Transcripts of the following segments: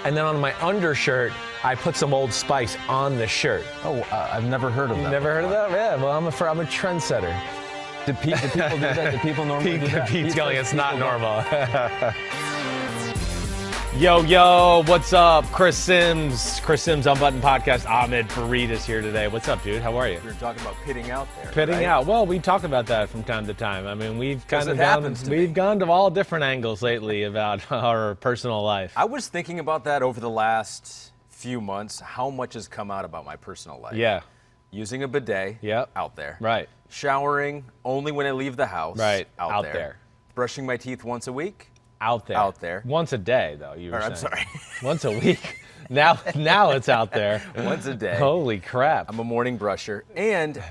and then on my undershirt, I put some Old Spice on the shirt. Oh, I've never heard of that. Never heard of that? Yeah, well, I'm a trendsetter. Do people do that? Do people normally do that? Pete's going, it's not normal. Yo, what's up? Chris Sims, Unbuttoned Podcast. Ahmed Fareed is here today. What's up, dude? How are you? We were talking about pitting out there. Pitting right? out. Well, we talk about that from time to time. I mean, we've gone to all different angles lately about our personal life. I was thinking about that over the last few months, how much has come out about my personal life. Yeah. Using a bidet out there. Right. Showering only when I leave the house. Right. Out there. Brushing my teeth once a week. Out there. Once a day, though, you were saying. I'm sorry. Once a week. Now it's out there. Once a day. Holy crap. I'm a morning brusher. And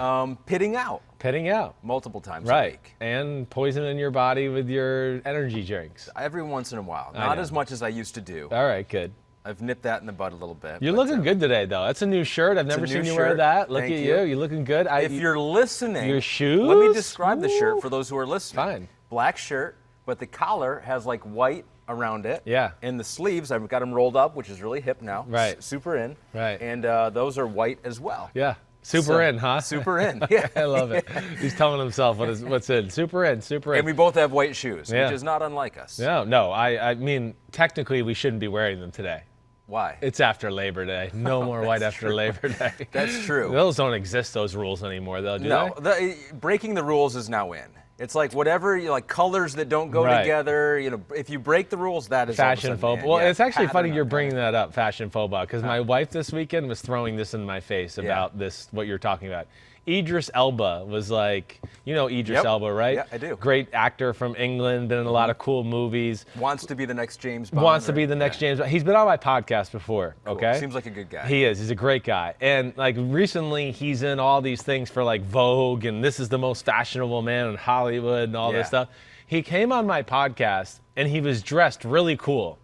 pitting out. Pitting out. Multiple times a week. And poisoning your body with your energy drinks. Every once in a while. Not as much as I used to do. All right, good. I've nipped that in the bud a little bit. You're looking good today, though. That's a new shirt. I've never seen you wear that. Look at you. You're looking good. If you're listening, your shoes? Let me describe the shirt for those who are listening. Fine. Black shirt, but the collar has like white around it. Yeah. And the sleeves, I've got them rolled up, which is really hip now. Right. Super in. Right. And those are white as well. Yeah. Super in, huh? Super in. Yeah. I love it. He's telling himself what's in. Super in. And we both have white shoes, which is not unlike us. No. I mean, technically, we shouldn't be wearing them today. Why? It's after Labor Day. No more white after Labor Day. That's true. Those don't exist, those rules anymore, though, do they? Breaking the rules is now in. It's like whatever, like colors that don't go together. You know, if you break the rules, that is fashion faux pas. Well, it's actually funny you're bringing that up, fashion faux pas, because my wife this weekend was throwing this in my face about this, what you're talking about. Idris Elba was like, you know Idris Elba, right? Yeah, I do. Great actor from England, been in a lot of cool movies. Wants to be the next James Bond. James Bond. He's been on my podcast before, okay? Seems like a good guy. He is. He's a great guy. And like recently, he's in all these things for like Vogue, and this is the most fashionable man in Hollywood and all this stuff. He came on my podcast, and he was dressed really cool.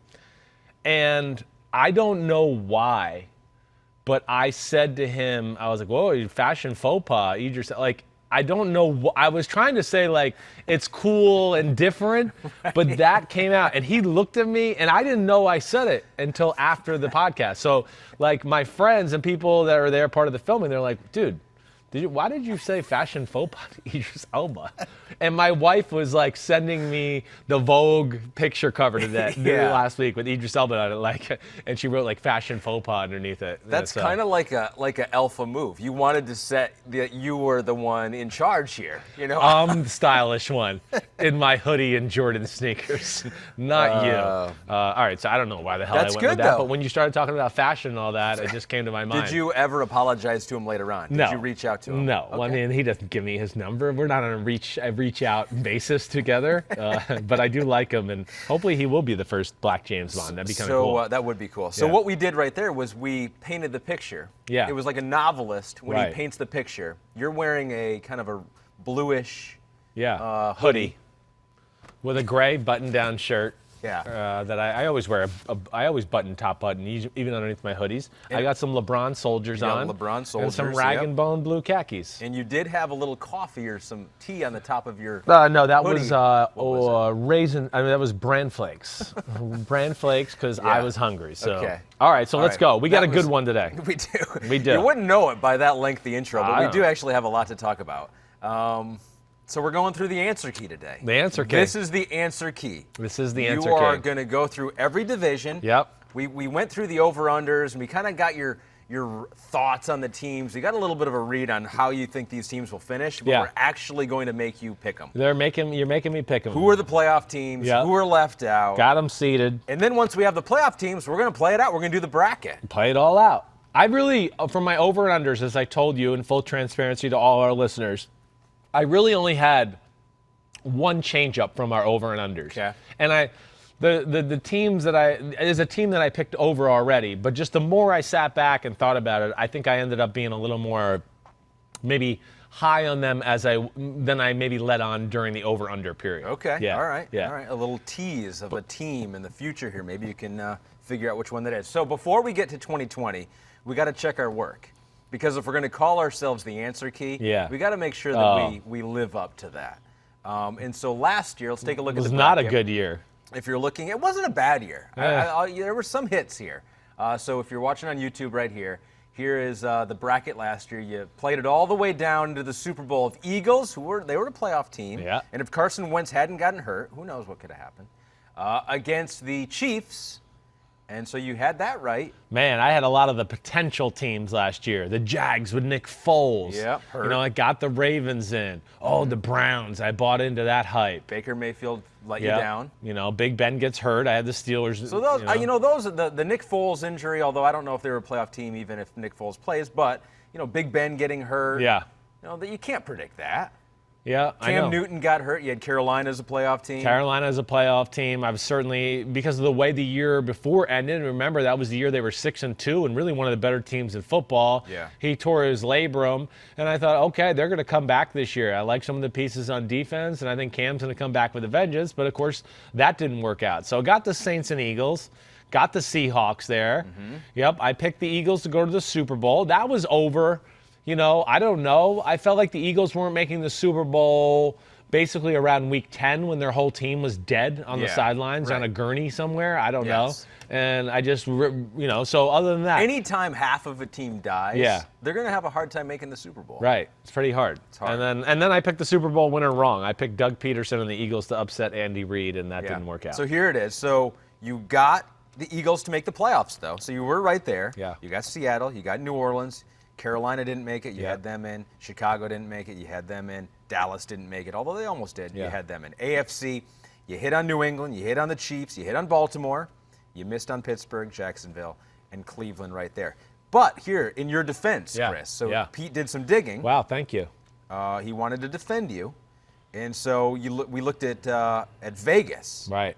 And I don't know why, but I said to him, I was like, whoa, fashion faux pas. Like, I don't know. I was trying to say, like, it's cool and different, but that came out. And he looked at me, and I didn't know I said it until after the podcast. So, like, my friends and people that are there part of the filming, they're like, dude, why did you say fashion faux pas to Idris Elba? And my wife was like sending me the Vogue picture cover to that last week with Idris Elba on it, like, and she wrote like fashion faux pas underneath it. That's kind of like a alpha move. You wanted to set that you were the one in charge here, you know? I'm the stylish one in my hoodie and Jordan sneakers, not you. All right, so I don't know why the hell I went with that, but when you started talking about fashion and all that, it just came to my mind. Did you ever apologize to him later on? No. Did you reach out to him? No. Okay. Well, I mean, he doesn't give me his number. We're not on a reach out basis together, but I do like him, and hopefully he will be the first Black James Bond. That'd be kind of cool. That would be cool. So what we did right there was we painted the picture. Yeah. It was like a novelist when he paints the picture. You're wearing a kind of a bluish hoodie with a gray button-down shirt. Yeah. That I always wear. I always button top button, even underneath my hoodies. I got some LeBron Soldiers on. LeBron Soldiers. And some rag and bone blue khakis. And you did have a little coffee or some tea on the top of your no, that hoodie. was raisin. I mean, that was bran flakes. Bran flakes, because I was hungry. So. Okay. All right, so let's go. We got a good one today. We do. We do. You wouldn't know it by that lengthy intro, but we do actually have a lot to talk about. So we're going through the answer key today. The answer key. This is the answer key. This is the answer key. You are going to go through every division. Yep. We went through the over-unders, and we kind of got your thoughts on the teams. We got a little bit of a read on how you think these teams will finish, but we're actually going to make you pick them. You're making me pick them. Who are the playoff teams? Yep. Who are left out? Got them seeded. And then once we have the playoff teams, we're going to play it out. We're going to do the bracket. Play it all out. I really, from my over and unders, as I told you in full transparency to all our listeners, I really only had one change up from our over and unders. Okay. And the teams there's a team that I picked over already, but just the more I sat back and thought about it, I think I ended up being a little more maybe high on them than I maybe let on during the over under period. Okay. Yeah. All right. Yeah. All right. A little tease of a team in the future here. Maybe you can figure out which one that is. So before we get to 2020, we got to check our work. Because if we're going to call ourselves the answer key, we got to make sure that we live up to that. And so last year, let's take a look at the bracket. It was not a good year. if you're looking, it wasn't a bad year. There were some hits here. So if you're watching on YouTube right here, here is the bracket last year. You played it all the way down to the Super Bowl of Eagles, they were a playoff team. Yeah. And if Carson Wentz hadn't gotten hurt, who knows what could have happened, against the Chiefs. And so you had that right. Man, I had a lot of the potential teams last year. The Jags with Nick Foles. Yep, hurt. You know, I got the Ravens in. Oh, the Browns. I bought into that hype. Baker Mayfield let you down. You know, Big Ben gets hurt. I had the Steelers. So those, the Nick Foles injury, although I don't know if they were a playoff team even if Nick Foles plays, but, Big Ben getting hurt. Yeah. That you can't predict that. Yeah, I know. Cam Newton got hurt. You had Carolina as a playoff team. Carolina as a playoff team. I've certainly, because of the way the year before ended, remember that was the year they were 6-2 and really one of the better teams in football. Yeah. He tore his labrum, and I thought, okay, they're going to come back this year. I like some of the pieces on defense, and I think Cam's going to come back with a vengeance, but of course, that didn't work out. So I got the Saints and Eagles, got the Seahawks there. Mm-hmm. Yep, I picked the Eagles to go to the Super Bowl. That was over. I don't know. I felt like the Eagles weren't making the Super Bowl basically around week 10 when their whole team was dead on the sidelines on a gurney somewhere. I don't know. And I just, so other than that. Anytime half of a team dies, they're going to have a hard time making the Super Bowl. Right. It's pretty hard. It's hard. And then I picked the Super Bowl winner wrong. I picked Doug Peterson and the Eagles to upset Andy Reid, and that didn't work out. So here it is. So you got the Eagles to make the playoffs, though. So you were right there. Yeah. You got Seattle. You got New Orleans. Carolina didn't make it. You had them in. Chicago didn't make it. You had them in. Dallas didn't make it, although they almost did. You had them in. AFC, you hit on New England. You hit on the Chiefs. You hit on Baltimore. You missed on Pittsburgh, Jacksonville, and Cleveland right there. But here, in your defense, Chris, so Pete did some digging. Wow, thank you. He wanted to defend you. And so we looked at Vegas. Right.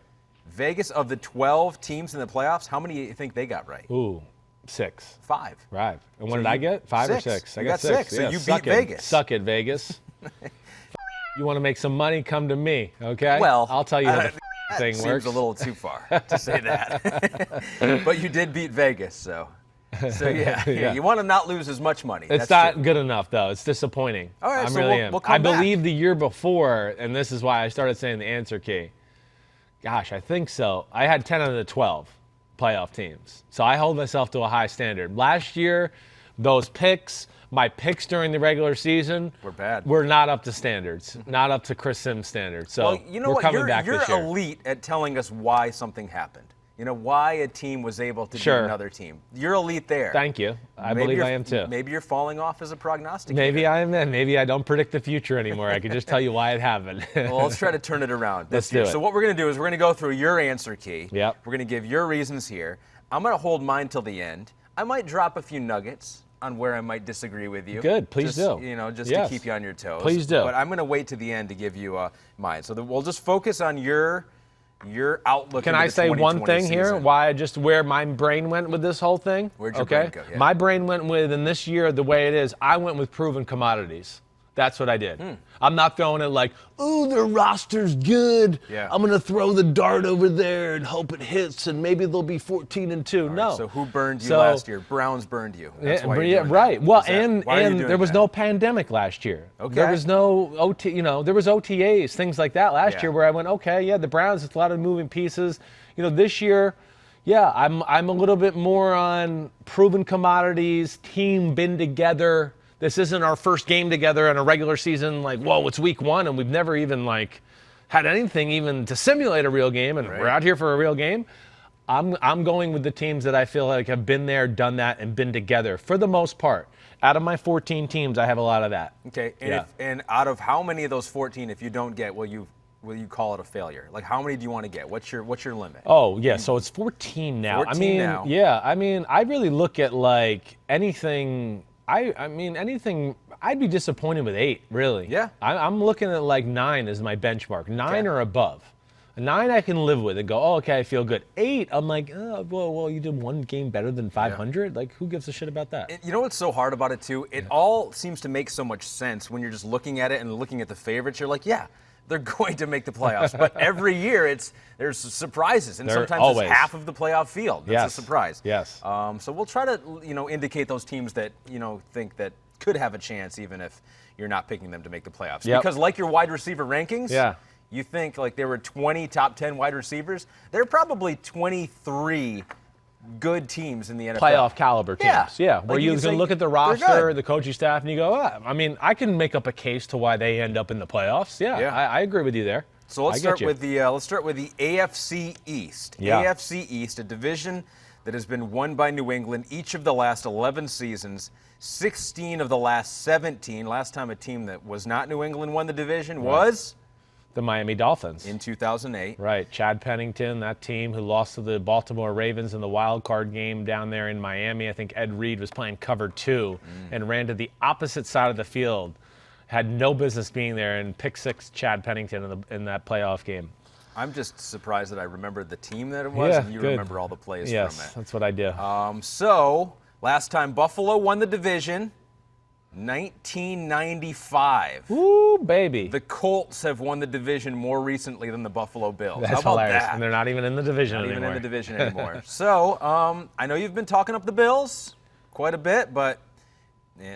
Vegas, of the 12 teams in the playoffs, how many do you think they got right? Ooh. 6. 5. Right. And what did I get? 5 or 6? I got 6. So you beat Vegas. Suck it, Vegas. You want to make some money, come to me, okay? Well, I'll tell you how the thing seems works. a little too far to say that. But you did beat Vegas, so you want to not lose as much money. It's not good enough, though. It's disappointing. All right, so really am. We'll come I back. believe the year before, and this is why I started saying the answer key. Gosh, I think so. I had 10 out of the 12 playoff teams. So I hold myself to a high standard. Last year, my picks during the regular season were bad. Were not up to standards, not up to Chris Sims' standards. So well, you know we're what? coming back You're this year. elite at telling us why something happened. Why a team was able to beat another team. You're elite there. Thank you. I believe I am too. Maybe you're falling off as a prognosticator. Maybe I am then. Maybe I don't predict the future anymore. I can just tell you why it happened. Well, let's try to turn it around. Let's do it. So what we're going to do is we're going to go through your answer key. Yep. We're going to give your reasons here. I'm going to hold mine till the end. I might drop a few nuggets on where I might disagree with you. Good. Please do. Just to keep you on your toes. Please do. But I'm going to wait to the end to give you mine. So we'll just focus on your outlook. Can I say one thing here? Where my brain went with this whole thing? Where'd your brain go? Yeah. My brain went with, in this year, the way it is, I went with proven commodities. That's what I did. I'm not throwing it like, ooh, their roster's good. Yeah. I'm going to throw the dart over there and hope it hits, and maybe they'll be 14-2. Right, no. so who burned you last year? Browns burned you. That's why you're doing right. that. Well, and there was that? no pandemic last year. Okay. There was no there was OTAs, things like that last year where I went, okay, the Browns, it's a lot of moving pieces. This year, I'm a little bit more on proven commodities, team been together. This isn't our first game together in a regular season, whoa, it's week 1, and we've never even, had anything even to simulate a real game, and we're out here for a real game. I'm going with the teams that I feel like have been there, done that, and been together for the most part. Out of my 14 teams, I have a lot of that. Okay, and out of how many of those 14, if you don't get, will you call it a failure? How many do you want to get? What's your limit? Oh, yeah, so it's 14 now. 14 now. Yeah, I really look at, anything... anything, I'd be disappointed with 8, really. Yeah. I'm looking at 9 as my benchmark, 9 or above. A 9 I can live with and go, oh, okay, I feel good. 8, I'm like, oh, well, you did one game better than 500? Who gives a shit about that? You know what's so hard about it, too? It all seems to make so much sense when you're just looking at it and looking at the favorites. You're like, yeah, they're going to make the playoffs. But every year there's surprises, and sometimes it's half of the playoff field. That's a surprise. Yes. So we'll try to indicate those teams that think that could have a chance, even if you're not picking them to make the playoffs. Yep. Because like your wide receiver rankings, You think like there were 20 top 10 wide receivers? There are probably 23 good teams in the NFL. Playoff caliber teams. Yeah. Where Like you can look at the roster, the coaching staff, and you go, I mean, I can make up a case to why they end up in the playoffs. Yeah. I agree with you there. So let's start with the AFC East. Yeah. AFC East, a division that has been won by New England each of the last 11 seasons, 16 of the last 17. Last time a team that was not New England won the division was the Miami Dolphins in 2008. Right. Chad Pennington, that team who lost to the Baltimore Ravens in the wild card game down there in Miami. I think Ed Reed was playing cover 2 and ran to the opposite side of the field. Had no business being there, and pick 6 Chad Pennington in that playoff game. I'm just surprised that I remembered the team that it was, and you remember all the plays from it. Yes, that's what I do. So last time Buffalo won the division, 1995. Ooh, baby. The Colts have won the division more recently than the Buffalo Bills. That's How about hilarious. that? And they're not even in the division anymore. Not even in the division anymore. So I know you've been talking up the Bills quite a bit, but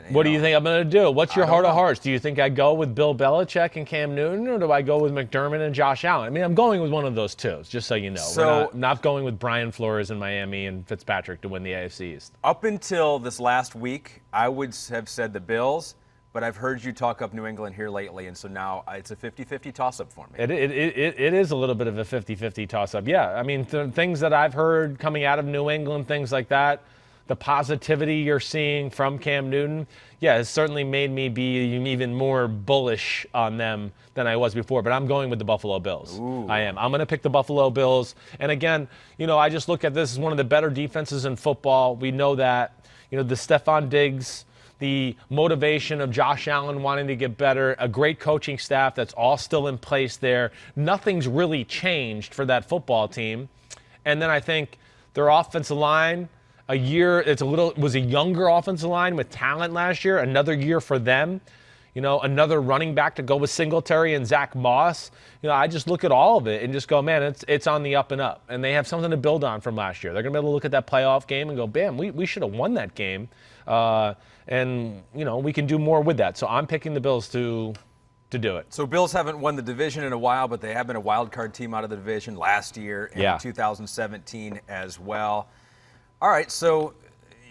what do you think I'm going to do? What's your heart of hearts? Do you think I go with Bill Belichick and Cam Newton, or do I go with McDermott and Josh Allen? I mean, I'm going with one of those two, just so you know. So, We're not going with Brian Flores in Miami and Fitzpatrick to win the AFC East. Up until this last week, I would have said the Bills, but I've heard you talk up New England here lately, and so now it's a 50-50 toss-up for me. It is a little bit of a 50-50 toss-up. Yeah, I mean, things that I've heard coming out of New England, things like that, the positivity you're seeing from Cam Newton, yeah, has certainly made me be even more bullish on them than I was before. But I'm going with the Buffalo Bills. Ooh. I am. I'm going to pick the Buffalo Bills. And again, I just look at this as one of the better defenses in football. We know that. The Stephon Diggs, the motivation of Josh Allen wanting to get better, a great coaching staff that's all still in place there. Nothing's really changed for that football team. And then I think their offensive line, was a younger offensive line with talent last year. Another year for them. Another running back to go with Singletary and Zach Moss. I just look at all of it and just go, man, it's on the up and up. And they have something to build on from last year. They're going to be able to look at that playoff game and go, bam, we should have won that game. And we can do more with that. So I'm picking the Bills to do it. So Bills haven't won the division in a while, but they have been a wild card team out of the division last year and 2017 as well. All right, so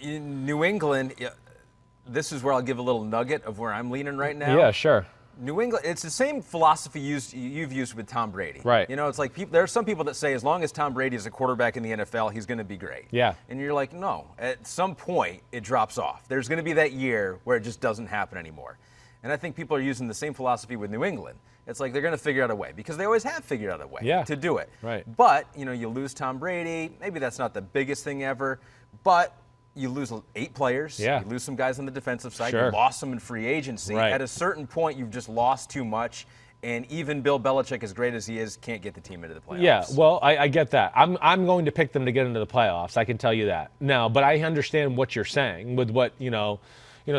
in New England, this is where I'll give a little nugget of where I'm leaning right now. Yeah, sure. New England, it's the same philosophy you've used with Tom Brady. Right. It's like there are some people that say as long as Tom Brady is a quarterback in the NFL, he's going to be great. Yeah. And you're like, no, at some point it drops off. There's going to be that year where it just doesn't happen anymore. And I think people are using the same philosophy with New England. It's like they're going to figure out a way because they always have figured out a way to do it. Right. But, you lose Tom Brady. Maybe that's not the biggest thing ever, but you lose 8 players. Yeah. You lose some guys on the defensive side. Sure. You lost some in free agency. Right. At a certain point, you've just lost too much. And even Bill Belichick, as great as he is, can't get the team into the playoffs. Yeah, well, I get that. I'm going to pick them to get into the playoffs. I can tell you that. Now, but I understand what you're saying with what,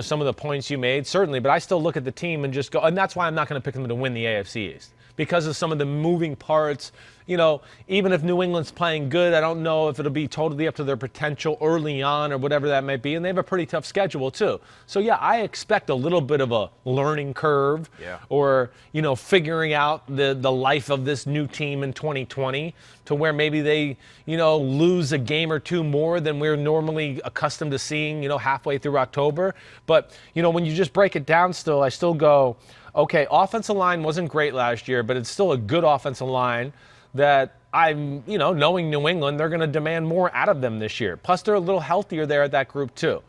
some of the points you made, certainly. But I still look at the team and just go, and that's why I'm not going to pick them to win the AFC East. Because of some of the moving parts, even if New England's playing good, I don't know if it'll be totally up to their potential early on or whatever that might be. And they have a pretty tough schedule, too. So, yeah, I expect a little bit of a learning curve or, figuring out the life of this new team in 2020 to where maybe they, lose a game or two more than we're normally accustomed to seeing, halfway through October. But, when you just break it down still, I still go, okay, offensive line wasn't great last year, but it's still a good offensive line that I'm, knowing New England, they're going to demand more out of them this year. Plus, they're a little healthier there at that group, too.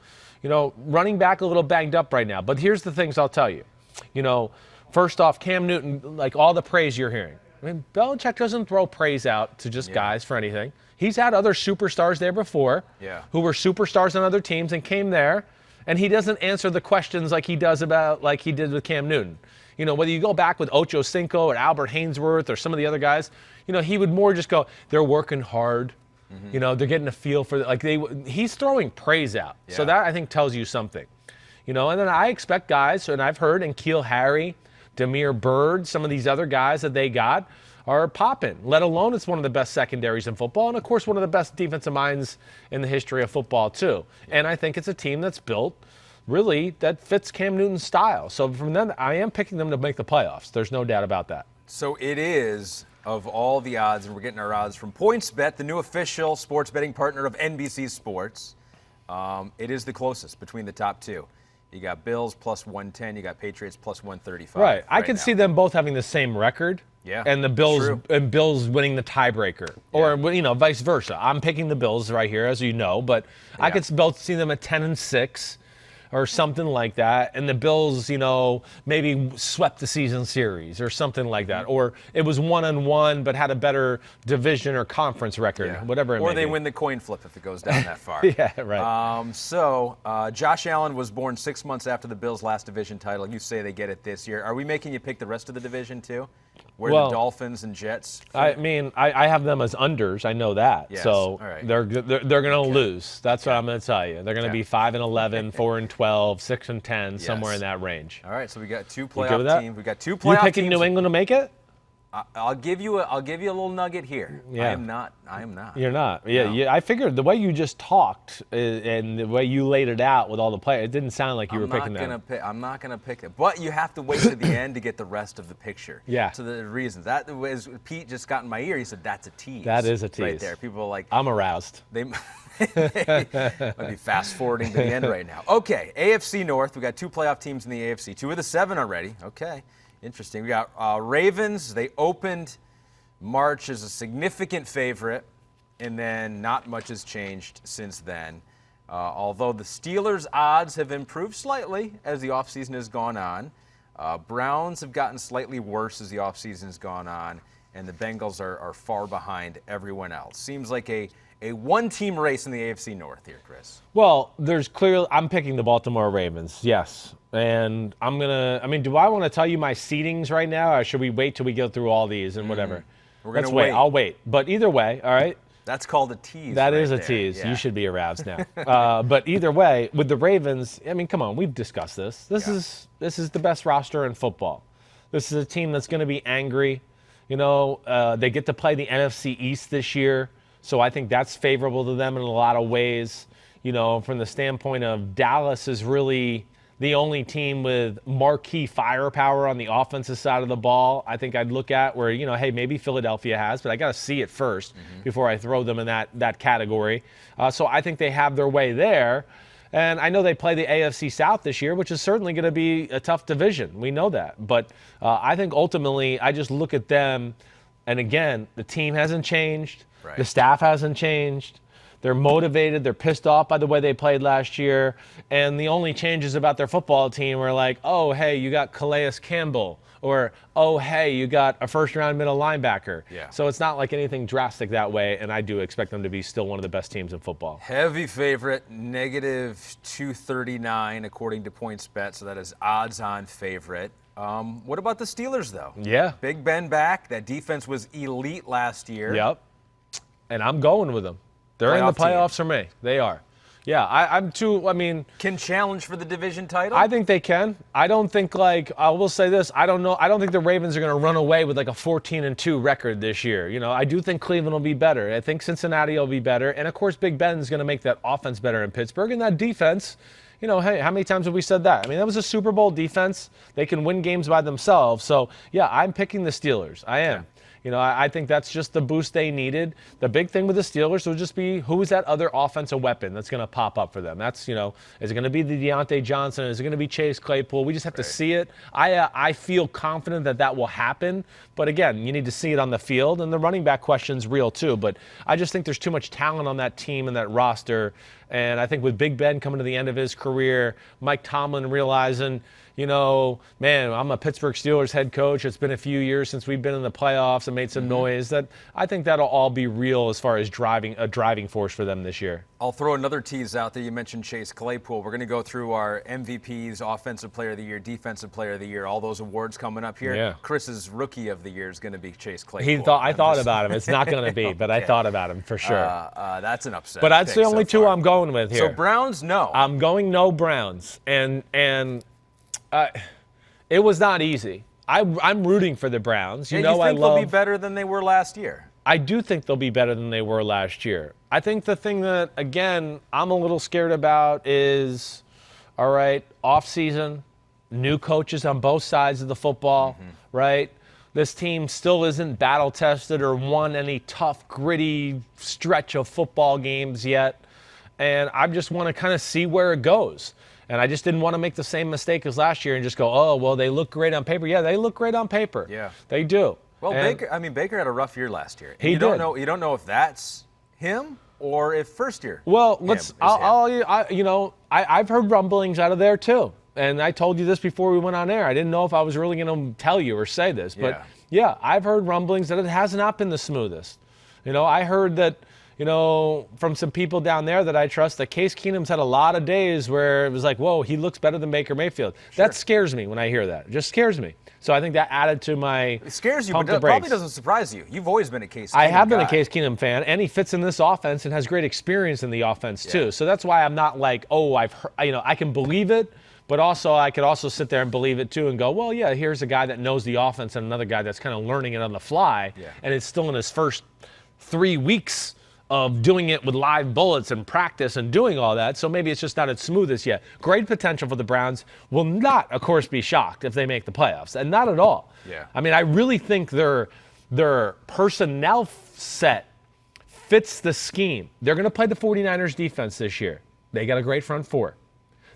Running back a little banged up right now. But here's the things I'll tell you. First off, Cam Newton, like all the praise you're hearing. I mean, Belichick doesn't throw praise out to just guys for anything. He's had other superstars there before who were superstars on other teams and came there. And he doesn't answer the questions like he did with Cam Newton. Whether you go back with Ocho Cinco or Albert Hainsworth or some of the other guys, he would more just go, they're working hard. They're getting a feel for it. He's throwing praise out. Yeah. So that, I think, tells you something. And then I expect guys, and I've heard N'Keal Harry, Damiere Byrd, some of these other guys that they got are popping, let alone it's one of the best secondaries in football, and of course one of the best defensive minds in the history of football too. And I think it's a team that's built really that fits Cam Newton's style. So from then, I am picking them to make the playoffs. There's no doubt about that. So it is, of all the odds, and we're getting our odds from PointsBet, the new official sports betting partner of NBC Sports. It is the closest between the top two. You got Bills plus 110, you got Patriots plus 135. Right. I could see them both having the same record. Yeah. And the Bills winning the tiebreaker. Or, vice versa. I'm picking the Bills right here, as you know, but I could both see them at 10-6. Or something like that, and the Bills, maybe swept the season series or something like that, or it was 1-1 but had a better division or conference record, whatever it may be. Or they win the coin flip if it goes down that far. Yeah, right. So Josh Allen was born 6 months after the Bills' last division title. You say they get it this year. Are we making you pick the rest of the division too? Where the Dolphins and Jets? I mean, I have them as unders. I know that. Yes. So right. they're going to lose. That's what I'm going to tell you. They're going to be 5-11, 4-12, 6-10, somewhere in that range. All right. So we got two playoff teams. We got two playoff teams. You picking New England to make it? I'll give you a little nugget here. Yeah. I am not. You're not. Yeah, No. yeah. I figured the way you just talked and the way you laid it out with all the players, it didn't sound like you were picking them. I'm not gonna pick it. But you have to wait to the end to get the rest of the picture. Yeah. So the reasons. That was Pete just got in my ear. He said that's a tease. That is a tease. Right there. People are like. I'm aroused. They might be fast forwarding to the end right now. Okay, AFC North. We got two playoff teams in the AFC. 2 of the 7 already. Okay, interesting. We got Ravens. They opened March as a significant favorite, and then not much has changed since then. Although the Steelers' odds have improved slightly as the offseason has gone on. Browns have gotten slightly worse as the offseason has gone on, and the Bengals are far behind everyone else. Seems like a one-team race in the AFC North here, Chris. Well, I'm picking the Baltimore Ravens, yes. And do I want to tell you my seedings right now, or should we wait till we go through all these and whatever? We're going to wait. I'll wait. But either way, all right? That's called a tease. That is a there. tease. Yeah. You should be aroused now. But either way, with the Ravens, come on, we've discussed this. This is the best roster in football. This is a team that's going to be angry. They get to play the NFC East this year, so I think that's favorable to them in a lot of ways. From the standpoint of Dallas is really the only team with marquee firepower on the offensive side of the ball. I think I'd look at where, hey, maybe Philadelphia has, but I got to see it first before I throw them in that category. So I think they have their way there. And I know they play the AFC South this year, which is certainly going to be a tough division. We know that. But I think ultimately I just look at them, and again, the team hasn't changed. Right. The staff hasn't changed. They're motivated. They're pissed off by the way they played last year. And the only changes about their football team were like, oh, hey, you got Calais Campbell. Or, oh, hey, you got a first-round middle linebacker. Yeah. So it's not like anything drastic that way, and I do expect them to be still one of the best teams in football. Heavy favorite, -239 according to PointsBet, so that is odds-on favorite. What about the Steelers, though? Yeah. Big Ben back. That defense was elite last year. Yep. And I'm going with them. They're in the playoffs for me. They are. Yeah, I'm too. Can challenge for the division title? I think they can. I don't think I will say this. I don't know. I don't think the Ravens are going to run away with like a 14-2 record this year. I do think Cleveland will be better. I think Cincinnati will be better. And of course, Big Ben's going to make that offense better in Pittsburgh. And that defense, hey, how many times have we said that? That was a Super Bowl defense. They can win games by themselves. So, yeah, I'm picking the Steelers. I am. Yeah. I think that's just the boost they needed. The big thing with the Steelers will just be who is that other offensive weapon that's going to pop up for them. That's, is it going to be the Deontay Johnson? Is it going to be Chase Claypool? We just have to see it. I feel confident that will happen. But again, you need to see it on the field. And the running back question's real too. But I just think there's too much talent on that team and that roster. And I think with Big Ben coming to the end of his career, Mike Tomlin realizing, man, I'm a Pittsburgh Steelers head coach. It's been a few years since we've been in the playoffs and made some noise. That I think that'll all be real as far as a driving force for them this year. I'll throw another tease out there. You mentioned Chase Claypool. We're going to go through our MVPs, Offensive Player of the Year, Defensive Player of the Year, all those awards coming up here. Yeah. Chris's Rookie of the Year is going to be Chase Claypool. I thought about him. It's not going to be, but I thought about him for sure. That's an upset. But that's the only two I'm going with here. So Browns, no. I'm going no Browns. And it was not easy. I'm rooting for the Browns. You think they'll be better than they were last year? I do think they'll be better than they were last year. I think the thing that, again, I'm a little scared about is, off season, new coaches on both sides of the football, right? This team still isn't battle tested or won any tough, gritty stretch of football games yet. And I just want to kind of see where it goes. And I just didn't want to make the same mistake as last year and just go, oh, well, they look great on paper. Yeah, they look great on paper. Yeah. They do. Well, Baker had a rough year last year. He did. You don't know if that's him or if first year. Well, I've heard rumblings out of there too. And I told you this before we went on air. I didn't know if I was really going to tell you or say this. But, yeah, I've heard rumblings that it has not been the smoothest. I heard that, from some people down there that I trust, that Case Keenum's had a lot of days where it was like, whoa, he looks better than Baker Mayfield. Sure. That scares me when I hear that. It just scares me. So I think that added to my It scares you, but it probably doesn't surprise you. You've always been a Case Keenum I have been guy. a Case Keenum fan, and he fits in this offense and has great experience in the offense too. So that's why I'm not like, oh, I can believe it, but also I could also sit there and believe it too and go, well, yeah, here's a guy that knows the offense and another guy that's kind of learning it on the fly, and it's still in his first 3 weeks of doing it with live bullets and practice and doing all that. So maybe it's just not as smooth as yet. Great potential for the Browns. Will not, of course, be shocked if they make the playoffs, and not at all. Yeah. I mean, I really think their personnel set fits the scheme. They're going to play the 49ers defense this year. They got a great front four.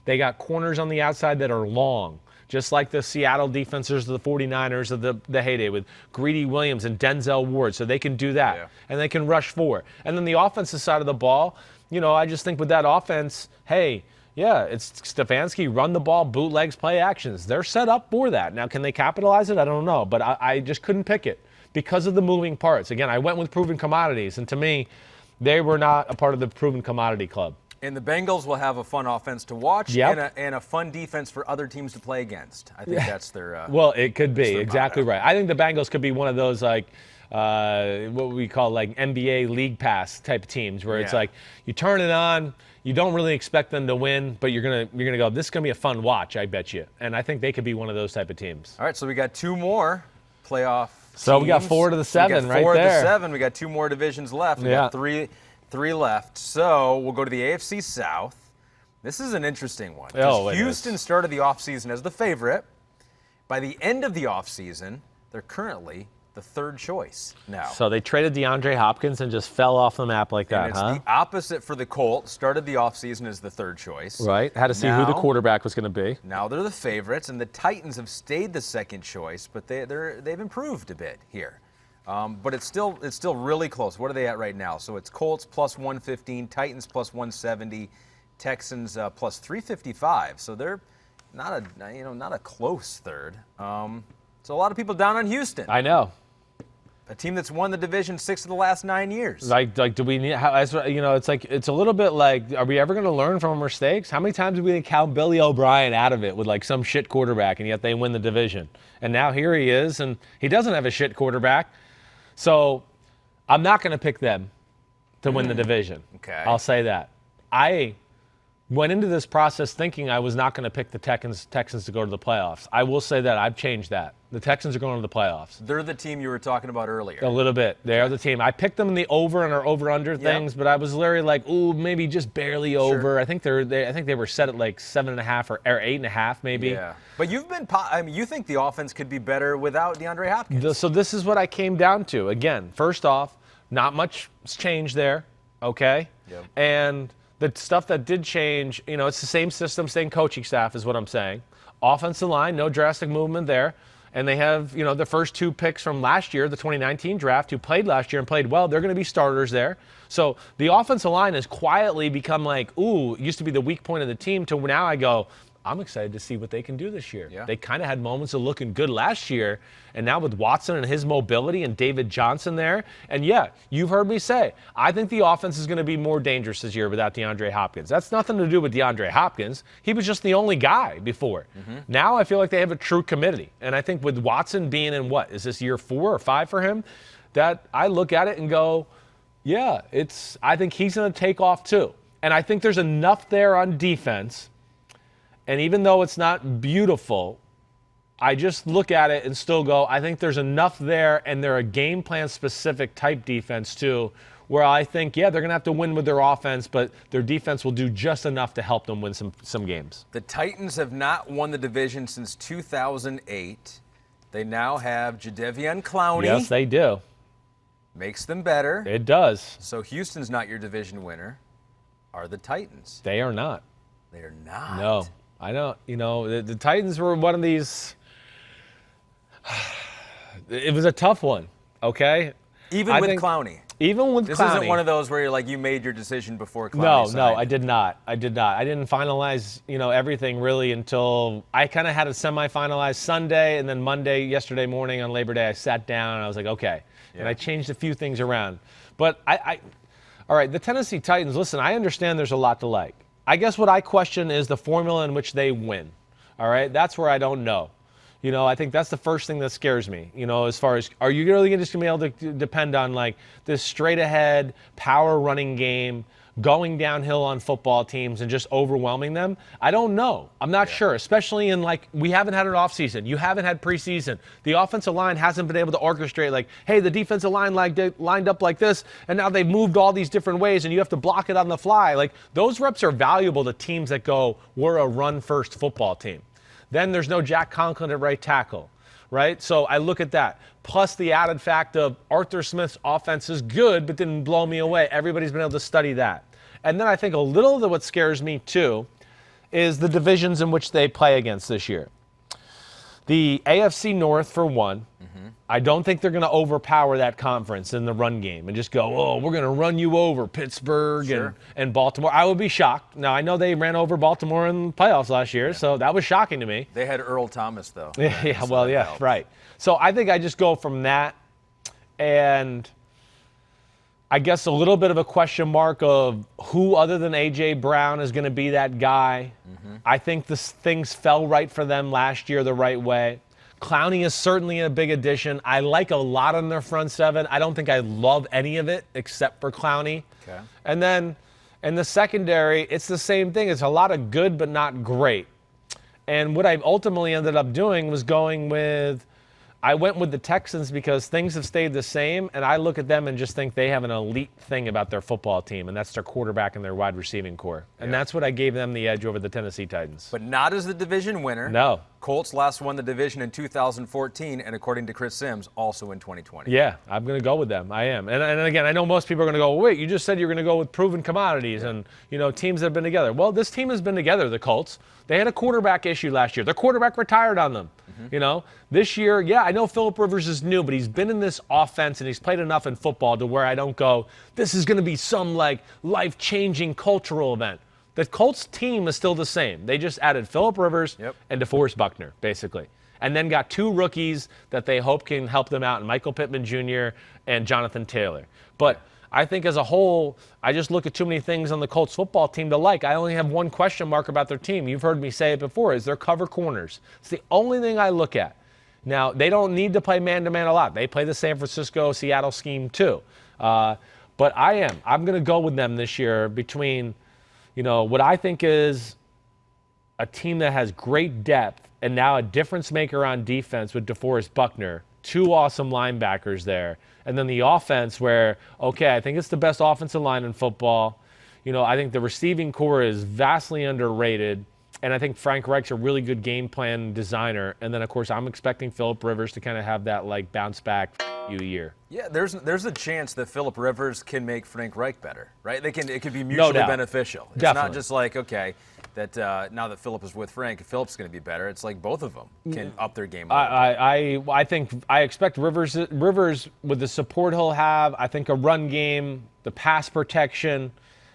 They got corners on the outside that are long, just like the Seattle defenses of the 49ers of the heyday with Greedy Williams and Denzel Ward, so they can do that. Yeah. And they can rush forward. And then the offensive side of the ball, I just think with that offense, hey, yeah, it's Stefanski, run the ball, bootlegs, play actions. They're set up for that. Now, can they capitalize it? I don't know, but I just couldn't pick it because of the moving parts. Again, I went with proven commodities, and to me, they were not a part of the proven commodity club. And the Bengals will have a fun offense to watch and a fun defense for other teams to play against. I think that's their well, it could be. Exactly right. I think the Bengals could be one of those, like, what we call, like, NBA League Pass type teams where it's like you turn it on, you don't really expect them to win, but you're gonna go, this is going to be a fun watch, I bet you. And I think they could be one of those type of teams. All right, so we got 2 more playoff So teams. we got 4 to the 7 right there. 4 to the 7. We got 2 more divisions left. We got three left. So we'll go to the AFC South. This is an interesting one. Houston started the offseason as the favorite. By the end of the offseason, they're currently the 3rd choice now. So they traded DeAndre Hopkins and just fell off the map like that, and it's the opposite for the Colts. Started the offseason as the 3rd choice. Right. Had to see who the quarterback was going to be. Now they're the favorites, and the Titans have stayed the 2nd choice, but they've improved a bit here. But it's still really close. What are they at right now? So it's Colts plus 115, Titans plus 170, Texans plus 355. So they're not a close 3rd. So a lot of people down on Houston. I know. A team that's won the division 6 of the last 9 years. Like, do we need? It's like it's a little bit like, are we ever going to learn from our mistakes? How many times did we count Billy O'Brien out of it with like some shit quarterback, and yet they win the division? And now here he is, and he doesn't have a shit quarterback. So I'm not going to pick them to win the division. Okay. I'll say that. I went into this process thinking I was not going to pick the Texans to go to the playoffs. I will say that I've changed that. The Texans are going to the playoffs. They're the team you were talking about earlier. A little bit. They are the team. I picked them in the over and our over/under things, but I was literally like, ooh, maybe just barely over. Sure. I think they were set at like 7.5 or 8.5 maybe. Yeah. But you think the offense could be better without DeAndre Hopkins. So this is what I came down to. Again, first off, not much changed there, okay? Yep. And the stuff that did change, it's the same system, same coaching staff is what I'm saying. Offensive line, no drastic movement there. And they have, the first 2 picks from last year, the 2019 draft, who played last year and played well. They're going to be starters there. So the offensive line has quietly become like, ooh, it used to be the weak point of the team, to now I go, I'm excited to see what they can do this year. Yeah. They kind of had moments of looking good last year, and now with Watson and his mobility and David Johnson there, and yeah, you've heard me say, I think the offense is going to be more dangerous this year without DeAndre Hopkins. That's nothing to do with DeAndre Hopkins. He was just the only guy before. Mm-hmm. Now I feel like they have a true committee, and I think with Watson being in is this year 4 or 5 for him, that I look at it and go, yeah, I think he's going to take off too. And I think there's enough there on defense. And even though it's not beautiful, I just look at it and still go, I think there's enough there, and they're a game plan specific type defense too, where I think, they're going to have to win with their offense, but their defense will do just enough to help them win some games. The Titans have not won the division since 2008. They now have Jadeveon Clowney. Yes, they do. Makes them better. It does. So Houston's not your division winner. Are the Titans? They are not. They are not. No, I don't. You know, the Titans were one of these. It was a tough one. Okay. Even with Clowney. Even with this Clowney. Isn't one of those where you're like you made your decision before Clowney. No, I did not. I didn't finalize, everything really until I kind of had it semi-finalized Sunday, and then Monday, yesterday morning on Labor Day, I sat down and I was like, okay. Yeah. And I changed a few things around. But all right, the Tennessee Titans, listen, I understand there's a lot to like. I guess what I question is the formula in which they win. All right, that's where I don't know. I think that's the first thing that scares me, as far as, are you really just going to be able to depend on, like, this straight-ahead power running game, going downhill on football teams and just overwhelming them? I don't know. I'm not sure, especially in, like, we haven't had an offseason. You haven't had preseason. The offensive line hasn't been able to orchestrate, like, hey, the defensive line lined up like this, and now they've moved all these different ways, and you have to block it on the fly. Like, those reps are valuable to teams that go, we're a run-first football team. Then there's no Jack Conklin at right tackle, right? So I look at that. Plus the added fact of Arthur Smith's offense is good, but didn't blow me away. Everybody's been able to study that. And then I think a little of what scares me too is the divisions in which they play against this year. The AFC North, for one, I don't think they're going to overpower that conference in the run game and just go, oh, we're going to run you over, Pittsburgh and Baltimore. I would be shocked. Now, I know they ran over Baltimore in the playoffs last year, so that was shocking to me. They had Earl Thomas, though. Right. So I think I just go from that, and I guess a little bit of a question mark of who other than A.J. Brown is going to be that guy. I think things fell right for them last year the right way. Clowney is certainly a big addition. I like a lot on their front seven. I don't think I love any of it except for Clowney. Okay. And then in the secondary, it's the same thing. It's a lot of good but not great. And what I ultimately ended up doing was I went with the Texans because things have stayed the same, and I look at them and just think they have an elite thing about their football team, and that's their quarterback and their wide receiving core. And that's what I gave them the edge over the Tennessee Titans. But not as the division winner. No. Colts last won the division in 2014, and according to Chris Sims, also in 2020. Yeah, I'm going to go with them. I am. And again, I know most people are going to go, wait, you just said you're going to go with proven commodities and, teams that have been together. Well, this team has been together, the Colts. They had a quarterback issue last year. Their quarterback retired on them. This year, I know Phillip Rivers is new, but he's been in this offense and he's played enough in football to where I don't go, this is going to be some like life-changing cultural event. The Colts team is still the same. They just added Phillip Rivers and DeForest Buckner, basically. And then got two rookies that they hope can help them out, Michael Pittman Jr. and Jonathan Taylor. But I think as a whole, I just look at too many things on the Colts football team to like. I only have one question mark about their team. You've heard me say it before, is their cover corners. It's the only thing I look at. Now, they don't need to play man-to-man a lot. They play the San Francisco, Seattle scheme too. But I'm going to go with them this year between, what I think is a team that has great depth and now a difference maker on defense with DeForest Buckner, two awesome linebackers there. And then the offense where, I think it's the best offensive line in football. I think the receiving core is vastly underrated. And I think Frank Reich's a really good game plan designer. And then, of course, I'm expecting Phillip Rivers to kind of have that, like, bounce back year. Yeah, there's a chance that Phillip Rivers can make Frank Reich better, right? It could be mutually beneficial. It's not just like, that now that Phillip is with Frank, Phillip's going to be better. It's like both of them can up their game. I think I expect Rivers with the support he'll have. I think a run game, the pass protection.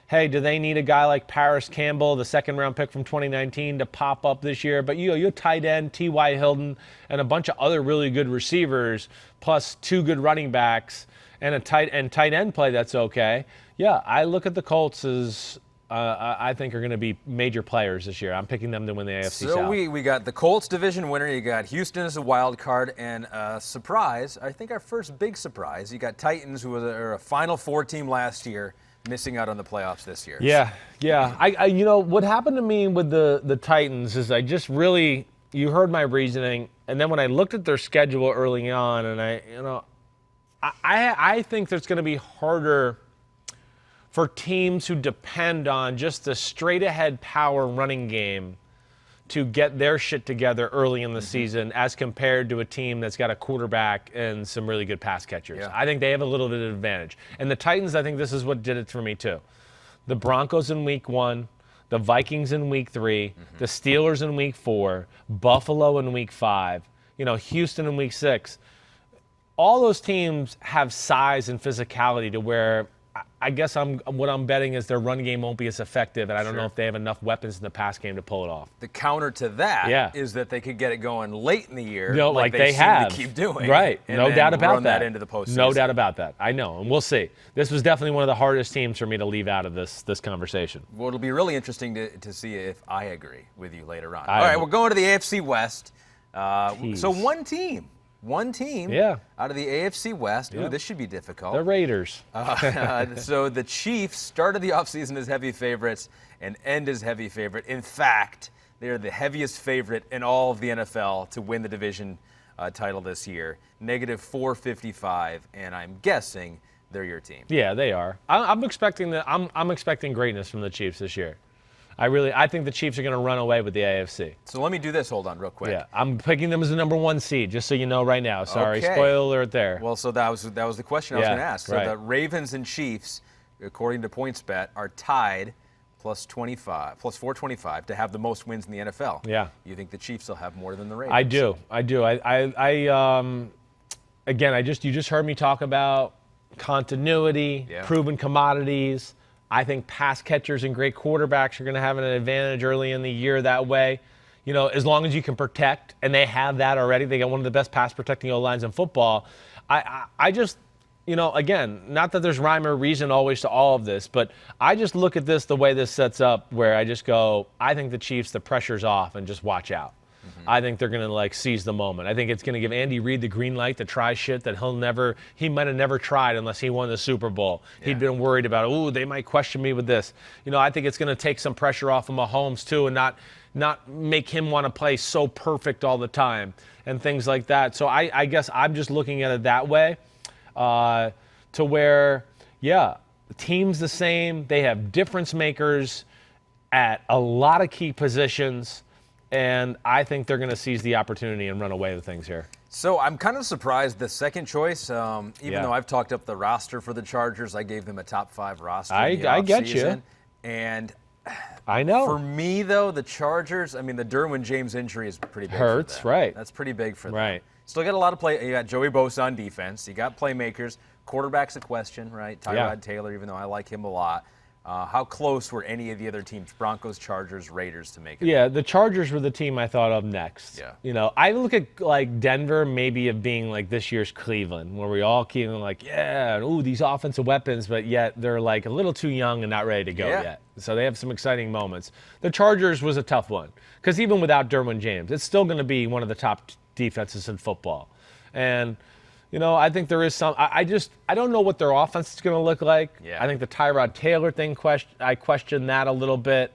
Hey, do they need a guy like Paris Campbell, the second-round pick from 2019, to pop up this year? But you tight end, T.Y. Hilton, and a bunch of other really good receivers, plus two good running backs, and a tight end play that's okay. Yeah, I look at the Colts as I think are going to be major players this year. I'm picking them to win the AFC South. So we got the Colts division winner. You got Houston as a wild card, and surprise, I think our first big surprise, you got Titans, who were a Final Four team last year, missing out on the playoffs this year. Yeah. I what happened to me with the Titans is I just really, you heard my reasoning, and then when I looked at their schedule early on, and I think there's going to be harder for teams who depend on just the straight-ahead power running game to get their shit together early in the season as compared to a team that's got a quarterback and some really good pass catchers. Yeah. I think they have a little bit of advantage. And the Titans, I think this is what did it for me too. The Broncos in week 1, the Vikings in week 3, the Steelers in week 4, Buffalo in week 5, Houston in week 6. All those teams have size and physicality to where I guess what I'm betting is their run game won't be as effective, and I don't know if they have enough weapons in the pass game to pull it off. The counter to that is that they could get it going late in the year, like they seem have to keep doing. Right, and no then doubt about run that into the postseason. No doubt about that. I know, and we'll see. This was definitely one of the hardest teams for me to leave out of this conversation. Well, it'll be really interesting to see if I agree with you later on. All right, we're going to the AFC West. So one team out of the AFC West. Ooh, this should be difficult. The Raiders. So the Chiefs started the offseason as heavy favorites and end as heavy favorite. In fact, they're the heaviest favorite in all of the NFL to win the division title this year. -455, and I'm guessing they're your team. Yeah, they are. I'm expecting I'm expecting greatness from the Chiefs this year. I think the Chiefs are going to run away with the AFC. So let me do this. Hold on real quick. Yeah, I'm picking them as the number 1 seed, just so you know right now. Sorry, spoiler alert there. Well, so that was the question I was going to ask. So right. the Ravens and Chiefs, according to PointsBet, are tied plus 425 to have the most wins in the NFL. Yeah. You think the Chiefs will have more than the Ravens? I do. Again, you just heard me talk about continuity, proven commodities. I think pass catchers and great quarterbacks are going to have an advantage early in the year that way. As long as you can protect, and they have that already. They got one of the best pass protecting O-lines in football. I just, again, not that there's rhyme or reason always to all of this, but I just look at this the way this sets up, where I just go, I think the Chiefs, the pressure's off, and just watch out. I think they're going to seize the moment. I think it's going to give Andy Reid the green light to try shit that he might have never tried unless he won the Super Bowl. Yeah. He'd been worried about, they might question me with this. I think it's going to take some pressure off of Mahomes too, and not make him want to play so perfect all the time and things like that. So I guess I'm just looking at it that way, to where, the team's the same. They have difference makers at a lot of key positions. And I think they're going to seize the opportunity and run away with things here. So I'm kind of surprised the second choice, even though I've talked up the roster for the Chargers, I gave them a top 5 roster. I get you. And I know. For me, though, the Chargers, the Derwin James injury is pretty big Hurts, for them. right. That's pretty big for them. Right. Still got a lot of play. You got Joey Bosa on defense. You got playmakers. Quarterback's a question, right? Tyrod Taylor, even though I like him a lot. How close were any of the other teams, Broncos, Chargers, Raiders, to make it? Yeah, the Chargers were the team I thought of next. Yeah. I look at Denver maybe of being like this year's Cleveland, where we all keep these offensive weapons, but yet they're a little too young and not ready to go yet. So they have some exciting moments. The Chargers was a tough one, because even without Derwin James, it's still going to be one of the top defenses in football. And I think there is some. I don't know what their offense is going to look like. Yeah. I think the Tyrod Taylor thing, I question that a little bit.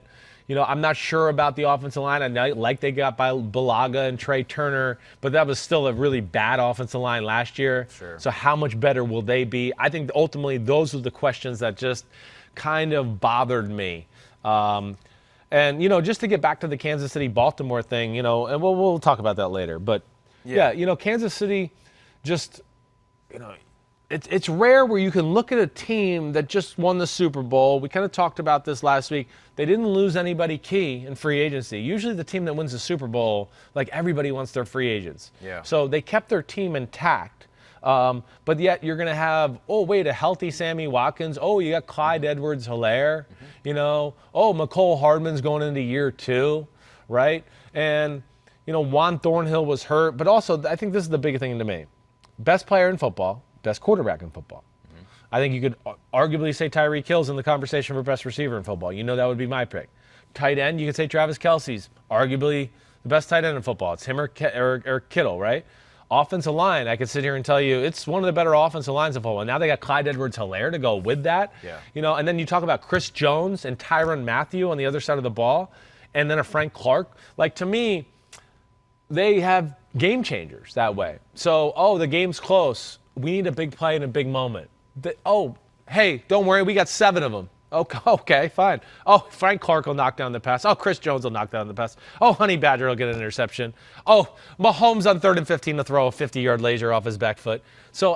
I'm not sure about the offensive line. I know, they got by Balaga and Trey Turner, but that was still a really bad offensive line last year. Sure. So how much better will they be? I think ultimately those are the questions that just kind of bothered me. And just to get back to the Kansas City-Baltimore thing, and we'll talk about that later. But Kansas City. Just, it's rare where you can look at a team that just won the Super Bowl. We kind of talked about this last week. They didn't lose anybody key in free agency. Usually the team that wins the Super Bowl, everybody wants their free agents. Yeah. So they kept their team intact. But yet you're going to have, a healthy Sammy Watkins. You got Clyde Edwards-Helaire. McCole Hardman's going into year 2, right? And, Juan Thornhill was hurt. But also, I think this is the big thing to me. Best player in football, best quarterback in football. Mm-hmm. I think you could arguably say Tyreek Hill's in the conversation for best receiver in football. That would be my pick. Tight end, you could say Travis Kelce's arguably the best tight end in football. It's him or Kittle, right? Offensive line, I could sit here and tell you it's one of the better offensive lines in football. Now they got Clyde Edwards-Helaire to go with that. Yeah. And then you talk about Chris Jones and Tyrann Mathieu on the other side of the ball, and then a Frank Clark. To me, they have game changers that way. So, the game's close. We need a big play and a big moment. Hey, don't worry, we got 7 of them. Okay, fine. Oh, Frank Clark will knock down the pass. Oh, Chris Jones will knock down the pass. Oh, Honey Badger will get an interception. Oh, Mahomes on 3rd and 15 to throw a 50-yard laser off his back foot. So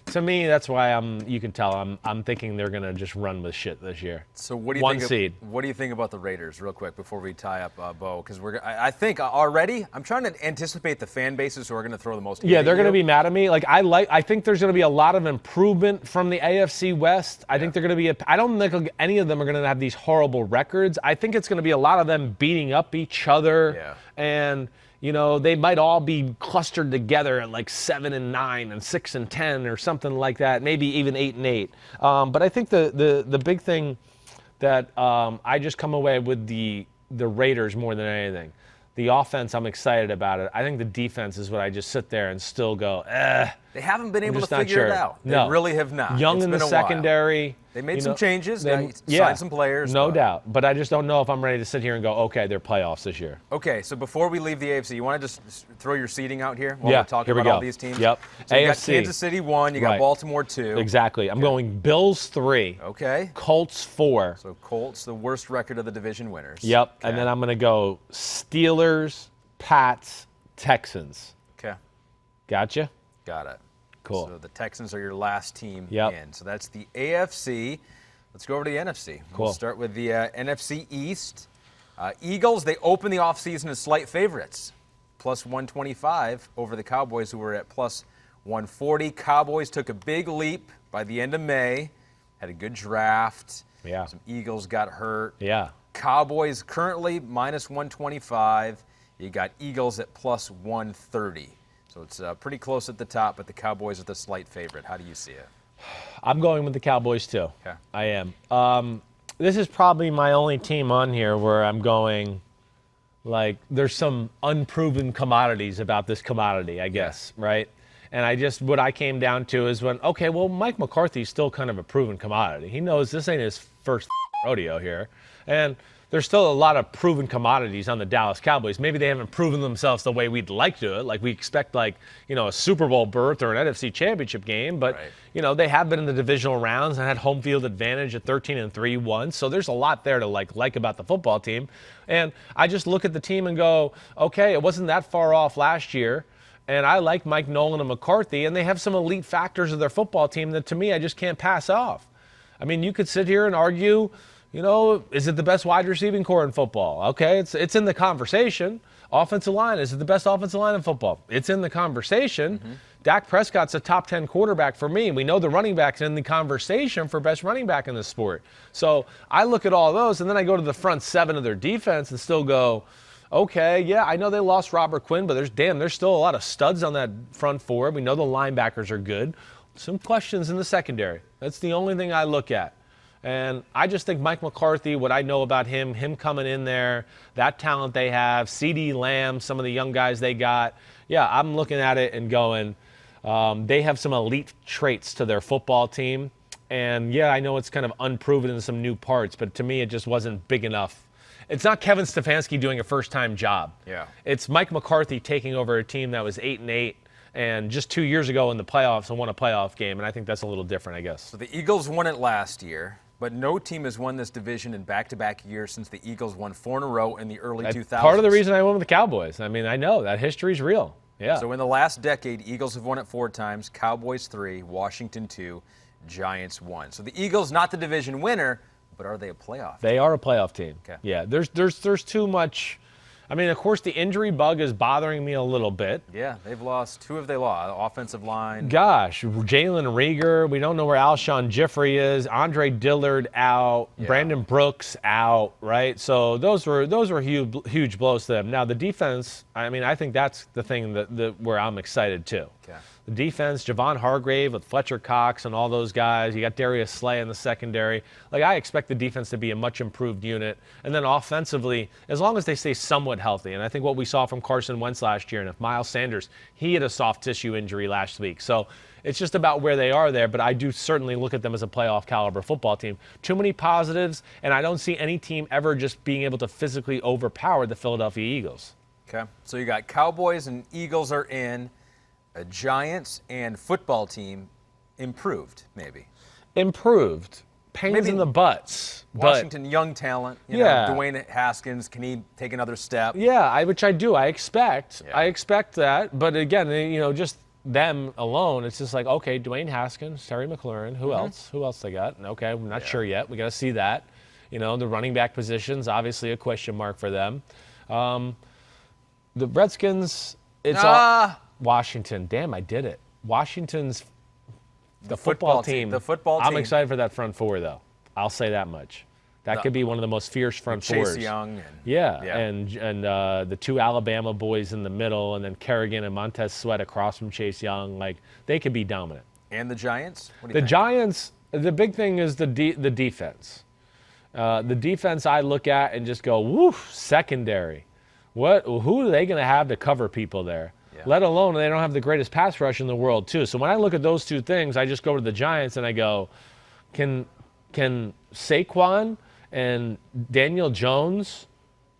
to me, that's why you can tell I'm thinking they're going to just run with shit this year. So what do you One think seed. What do you think about the Raiders, real quick, before we tie up Bo? Because I think already I'm trying to anticipate the fan bases who are going to throw the most. Yeah, they're going to be mad at me. I think there's going to be a lot of improvement from the AFC West. I think they're going to be. I don't think any of them are going to have these horrible records. I think it's going to be a lot of them beating up each other, and they might all be clustered together at like 7-9 and 6-10 or something like that. Maybe even 8-8. But I think the big thing that I just come away with the Raiders more than anything. The offense, I'm excited about it. I think the defense is what I just sit there and still go, They haven't been able to figure sure. it out. They No. really have not. Young It's in been the a while. secondary. They made some changes. They yeah, signed some players. No doubt. But I just don't know if I'm ready to sit here and go, okay, they're playoffs this year. Okay, so before we leave the AFC, you want to just throw your seeding out here while Yeah, we're talking here we about go. all these teams? Yep. So you got AFC. Kansas City 1, you got Right. Baltimore 2. Exactly. I'm going Bills 3. Okay. Colts 4. So Colts, the worst record of the division winners. Yep. Okay. And then I'm going to go Steelers, Pats, Texans. Okay. Gotcha? Got it. Cool. So the Texans are your last team Yep. in. So that's the AFC. Let's go over to the NFC. Cool. We'll start with the NFC East. Eagles, they open the offseason as slight favorites, plus 125 over the Cowboys, who were at plus 140. Cowboys took a big leap by the end of May, had a good draft. Yeah. Some Eagles got hurt. Yeah. Cowboys currently minus 125. You got Eagles at plus 130. So it's pretty close at the top, but the Cowboys are the slight favorite. How do you see it? I'm going with the Cowboys too. Okay. I am. This is probably my only team on here where I'm going, like, there's some unproven commodities about this commodity, I guess, right? And what I came down to is Mike McCarthy's still kind of a proven commodity. He knows this ain't his first rodeo here. And there's still a lot of proven commodities on the Dallas Cowboys. Maybe they haven't proven themselves the way we'd like to. Like we expect, a Super Bowl berth or an NFC Championship game. But they have been in the divisional rounds and had home field advantage at 13-3 once. So there's a lot there to like about the football team. And I just look at the team and go, okay, it wasn't that far off last year. And I like Mike Nolan and McCarthy, and they have some elite factors of their football team that, to me, I just can't pass off. I mean, you could sit here and argue, is it the best wide receiving core in football? Okay, it's in the conversation. Offensive line, is it the best offensive line in football? It's in the conversation. Mm-hmm. Dak Prescott's a top 10 quarterback for me. We know the running back's in the conversation for best running back in the sport. So I look at all those, and then I go to the front seven of their defense and still go, okay, yeah, I know they lost Robert Quinn, but there's still a lot of studs on that front four. We know the linebackers are good. Some questions in the secondary. That's the only thing I look at. And I just think Mike McCarthy, what I know about him coming in there, that talent they have, CeeDee Lamb, some of the young guys they got. Yeah, I'm looking at it and going, they have some elite traits to their football team. And, yeah, I know it's kind of unproven in some new parts, but to me it just wasn't big enough. It's not Kevin Stefanski doing a first-time job. Yeah. It's Mike McCarthy taking over a team that was 8-8 and just 2 years ago in the playoffs and won a playoff game, and I think that's a little different, I guess. So the Eagles won it last year, but no team has won this division in back-to-back years since the Eagles won 4 in a row in the early 2000s. Part of the reason I went with the Cowboys. I mean, I know that history's real. Yeah. So in the last decade, Eagles have won it 4 times, Cowboys 3, Washington 2, Giants 1. So the Eagles, not the division winner, but are they a playoff team? They are a playoff team. Okay. Yeah, there's too much. I mean, of course, the injury bug is bothering me a little bit. Yeah, they've lost. Who have they lost? Offensive line. Gosh, Jalen Reagor. We don't know where Alshon Jeffrey is. Andre Dillard out. Yeah. Brandon Brooks out. Right. So those were huge blows to them. Now the defense. I mean, I think that's the thing that where I'm excited too. Okay. The defense, Javon Hargrave with Fletcher Cox and all those guys. You got Darius Slay in the secondary. Like, I expect the defense to be a much improved unit. And then offensively, as long as they stay somewhat healthy. And I think what we saw from Carson Wentz last year, and if Miles Sanders, he had a soft tissue injury last week. So it's just about where they are there. But I do certainly look at them as a playoff caliber football team. Too many positives, and I don't see any team ever just being able to physically overpower the Philadelphia Eagles. Okay. So you got Cowboys and Eagles are in. A Giants and football team improved, maybe. Improved. pains in the butts. Washington, young talent. You know, Dwayne Haskins, can he take another step? Yeah, which I do. I expect that. But again, you know, just them alone, it's just like, okay, Dwayne Haskins, Terry McLaurin, who else? Who else they got? Okay, we're not sure yet. We got to see that. You know, the running back position's obviously a question mark for them. The Redskins, it's all Washington. Damn, I did it. Washington's the football team. The football team. I'm excited for that front four, though. I'll say that much. That could be one of the most fierce front fours. Chase Young. And the two Alabama boys in the middle, and then Kerrigan and Montez Sweat across from Chase Young. Like, they could be dominant. And the Giants? What do you the think? Giants, the big thing is the defense. The defense I look at and just go, woof, secondary. Who are they going to have to cover people there? Yeah. Let alone they don't have the greatest pass rush in the world, too. So when I look at those two things, I just go to the Giants and I go, can Saquon and Daniel Jones,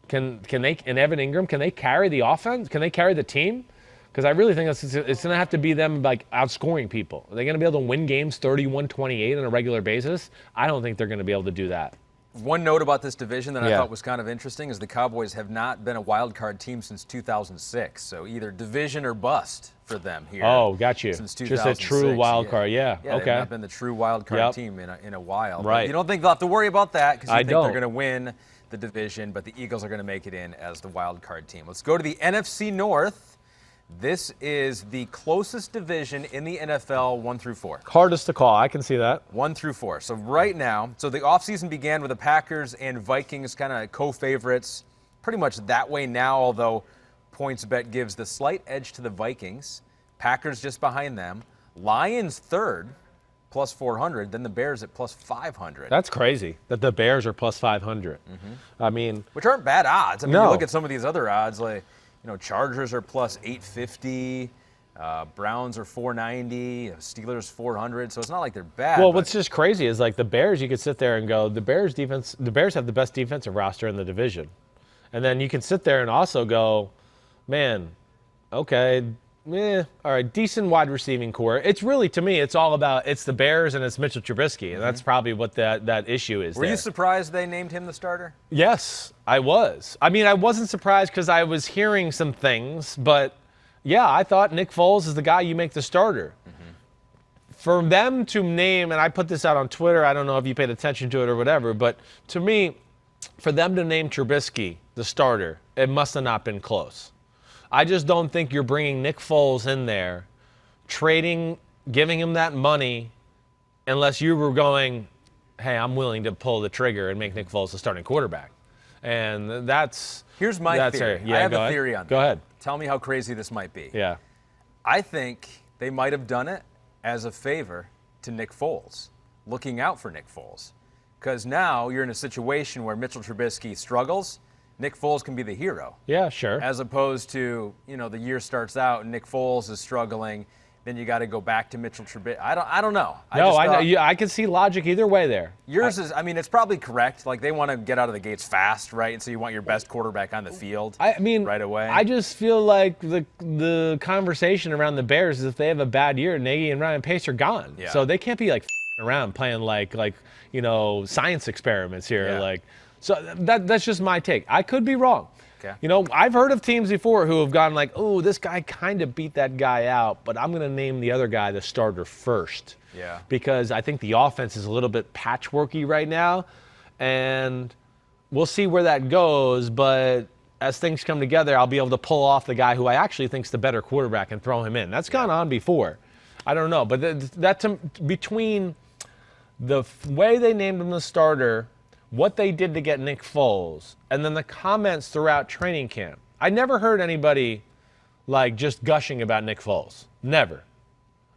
can they, and Evan Ingram, can they carry the offense? Can they carry the team? Because I really think it's going to have to be them like outscoring people. Are they going to be able to win games 31-28 on a regular basis? I don't think they're going to be able to do that. One note about this division that I thought was kind of interesting is the Cowboys have not been a wild card team since 2006. So either division or bust for them here. Oh, got you. Since 2006. Just a true wild card, yeah. Yeah, okay. they've not been the true wild card team in a while. Right. But you don't think they'll have to worry about that because you think don't. they're going to win the division, but the Eagles are going to make it in as the wild card team. Let's go to the NFC North. This is the closest division in the NFL, 1 through 4. Hardest to call. I can see that. 1 through 4. So right now, the offseason began with the Packers and Vikings kind of co-favorites. Pretty much that way now, although PointsBet gives the slight edge to the Vikings. Packers just behind them. Lions third, plus 400. Then the Bears at plus 500. That's crazy that the Bears are plus 500. I mean, which aren't bad odds. I mean, no. You look at some of these other odds, like, you know, Chargers are plus 850, Browns are 490, Steelers 400. So it's not like they're bad. Well, what's just crazy is like the Bears. You could sit there and go, the Bears defense. The Bears have the best defensive roster in the division, and then you can sit there and also go, man, okay, all right, decent wide receiving core. It's really, to me, it's all about it's the Bears and it's Mitchell Trubisky, and that's probably what that issue is. Were you surprised they named him the starter? Yes, I was. I mean, I wasn't surprised because I was hearing some things, but yeah, I thought Nick Foles is the guy you make the starter. For them to name, and I put this out on Twitter, I don't know if you paid attention to it or whatever, but to me, for them to name Trubisky the starter, it must have not been close. I just don't think you're bringing Nick Foles in there, giving him that money, unless you were going, hey, I'm willing to pull the trigger and make Nick Foles the starting quarterback. And here's my theory. Yeah, I have a theory on that. Go ahead. Tell me how crazy this might be. Yeah. I think they might have done it as a favor to Nick Foles, looking out for Nick Foles. Because now you're in a situation where Mitchell Trubisky struggles, Nick Foles can be the hero. Yeah, sure. As opposed to, you know, the year starts out and Nick Foles is struggling, then you got to go back to Mitchell Trubisky. I don't know. I know. I can see logic either way there. Yours is, I mean, it's probably correct. Like, they want to get out of the gates fast, right? And so you want your best quarterback on the field right away. I just feel like the conversation around the Bears is if they have a bad year, Nagy and Ryan Pace are gone. Yeah. So they can't be like around playing like you know, science experiments here. Yeah. Like, so that's just my take. I could be wrong. Okay. You know, I've heard of teams before who have gone like, oh, this guy kind of beat that guy out, but I'm going to name the other guy the starter first. Yeah. Because I think the offense is a little bit patchworky right now, and we'll see where that goes. But as things come together, I'll be able to pull off the guy who I actually think's the better quarterback and throw him in. That's gone on before. I don't know, but between the way they named him the starter, what they did to get Nick Foles, and then the comments throughout training camp. I never heard anybody like just gushing about Nick Foles. Never.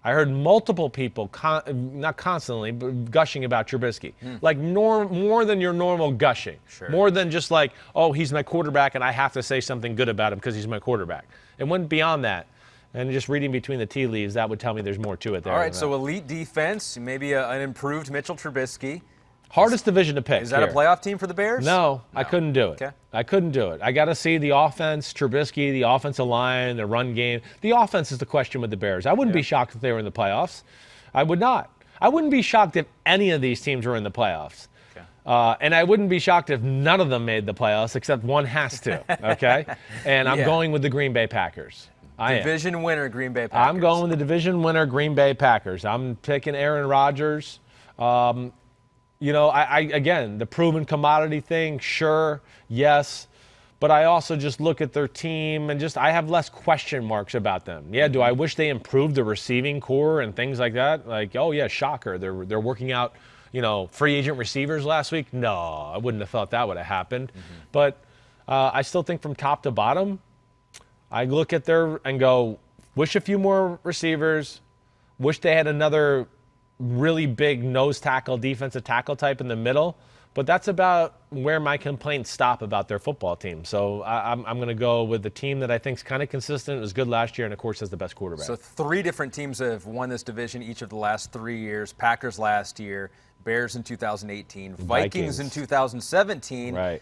I heard multiple people, not constantly, but gushing about Trubisky. Like more than your normal gushing. Sure. More than just like, oh, he's my quarterback and I have to say something good about him because he's my quarterback. It went beyond that. And just reading between the tea leaves, that would tell me there's more to it there. All right, so elite defense, maybe an improved Mitchell Trubisky. Hardest division to pick. Is that here. a playoff team for the Bears? No, I couldn't do it. Okay. I couldn't do it. I got to see the offense, Trubisky, the offensive line, the run game. The offense is the question with the Bears. I wouldn't be shocked if they were in the playoffs. I would not. I wouldn't be shocked if any of these teams were in the playoffs. And I wouldn't be shocked if none of them made the playoffs, except one has to, okay? And I'm going with the Green Bay Packers. Division winner, Green Bay Packers. I'm going with the division winner, Green Bay Packers. I'm picking Aaron Rodgers. You know, again, the proven commodity thing, sure, yes. But I also just look at their team and I have less question marks about them. Yeah, do I wish they improved the receiving core and things like that? Like, oh, yeah, shocker. They're working out, you know, free agent receivers last week. No, I wouldn't have thought that would have happened. But I still think from top to bottom, I look at their and go, wish a few more receivers, wish they had another really big nose tackle, defensive tackle type in the middle. But that's about where my complaints stop about their football team. So I'm going to go with the team that I think is kind of consistent, was good last year, and of course has the best quarterback. So 3 different teams have won this division each of the last 3 years. Packers last year, Bears in 2018, Vikings in 2017. Right.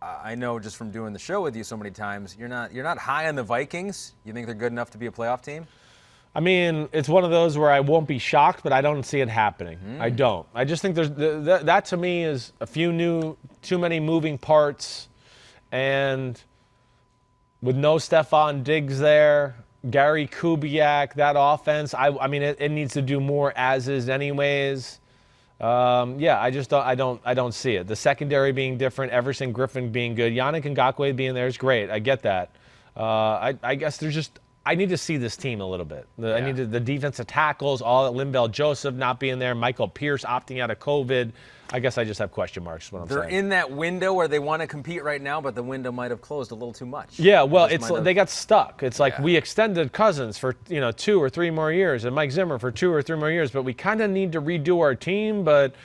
I know just from doing the show with you so many times, you're not high on the Vikings. You think they're good enough to be a playoff team? I mean, it's one of those where I won't be shocked, but I don't see it happening. I don't. I just think that to me is too many moving parts, and with no Stephon Diggs there, Gary Kubiak, that offense. I mean, it needs to do more as is anyways. Yeah, I don't see it. The secondary being different, Everson Griffin being good, Yannick Ngakoue being there is great. I get that. I guess I need to see this team a little bit. I need the defensive tackles, all at Linval Joseph not being there, Michael Pierce opting out of COVID. I guess I just have question marks. Is what I'm saying. They're in that window where they want to compete right now, but the window might have closed a little too much. Yeah, well, they got stuck. It's like we extended Cousins for 2 or 3 more years, and Mike Zimmer for 2 or 3 more years, but we kind of need to redo our team, but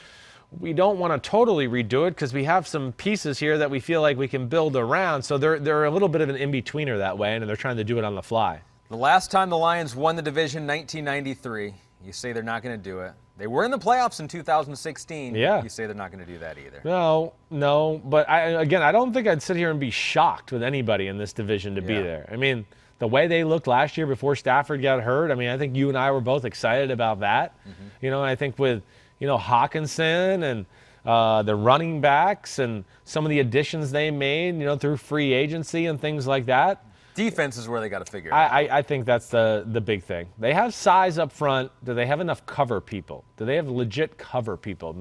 we don't want to totally redo it because we have some pieces here that we feel like we can build around. So they're a little bit of an in-betweener that way, and they're trying to do it on the fly. The last time the Lions won the division, 1993, you say they're not going to do it. They were in the playoffs in 2016. Yeah. You say they're not going to do that either. No. But I don't think I'd sit here and be shocked with anybody in this division to be there. I mean, the way they looked last year before Stafford got hurt, I mean, I think you and I were both excited about that. And I think with, Hawkinson and the running backs and some of the additions they made, through free agency and things like that. Defense is where they got to figure it out. I think that's the big thing. They have size up front. Do they have enough cover people? Do they have legit cover people?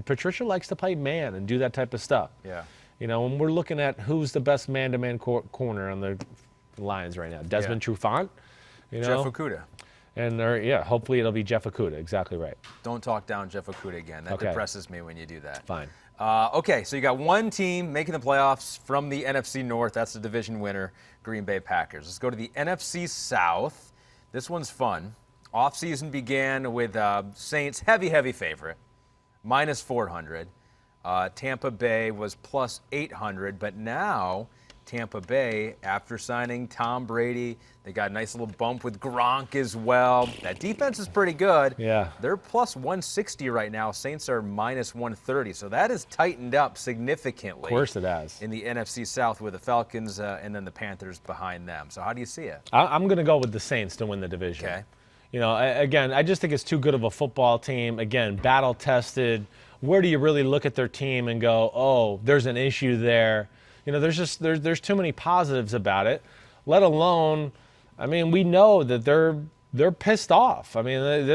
Patricia likes to play man and do that type of stuff. Yeah. When we're looking at who's the best man-to-man corner on the Lions right now, Desmond Trufant. Jeff Okudah. And hopefully it'll be Jeff Okudah. Exactly right. Don't talk down Jeff Okudah again. That depresses me when you do that. Fine. Okay, so you got one team making the playoffs from the NFC North. That's the division winner, Green Bay Packers. Let's go to the NFC South. This one's fun. Offseason began with Saints, heavy favorite, minus 400. Tampa Bay was plus 800, but now Tampa Bay, after signing Tom Brady, they got a nice little bump with Gronk as well. That defense is pretty good. Yeah. They're plus 160 right now. Saints are minus 130. So that has tightened up significantly. Of course it has. In the NFC South with the Falcons and then the Panthers behind them. So how do you see it? I'm going to go with the Saints to win the division. Okay. Again, I just think it's too good of a football team. Again, battle-tested. Where do you really look at their team and go, oh, there's an issue there? There's too many positives about it, let alone, I mean, we know that they're pissed off. I mean,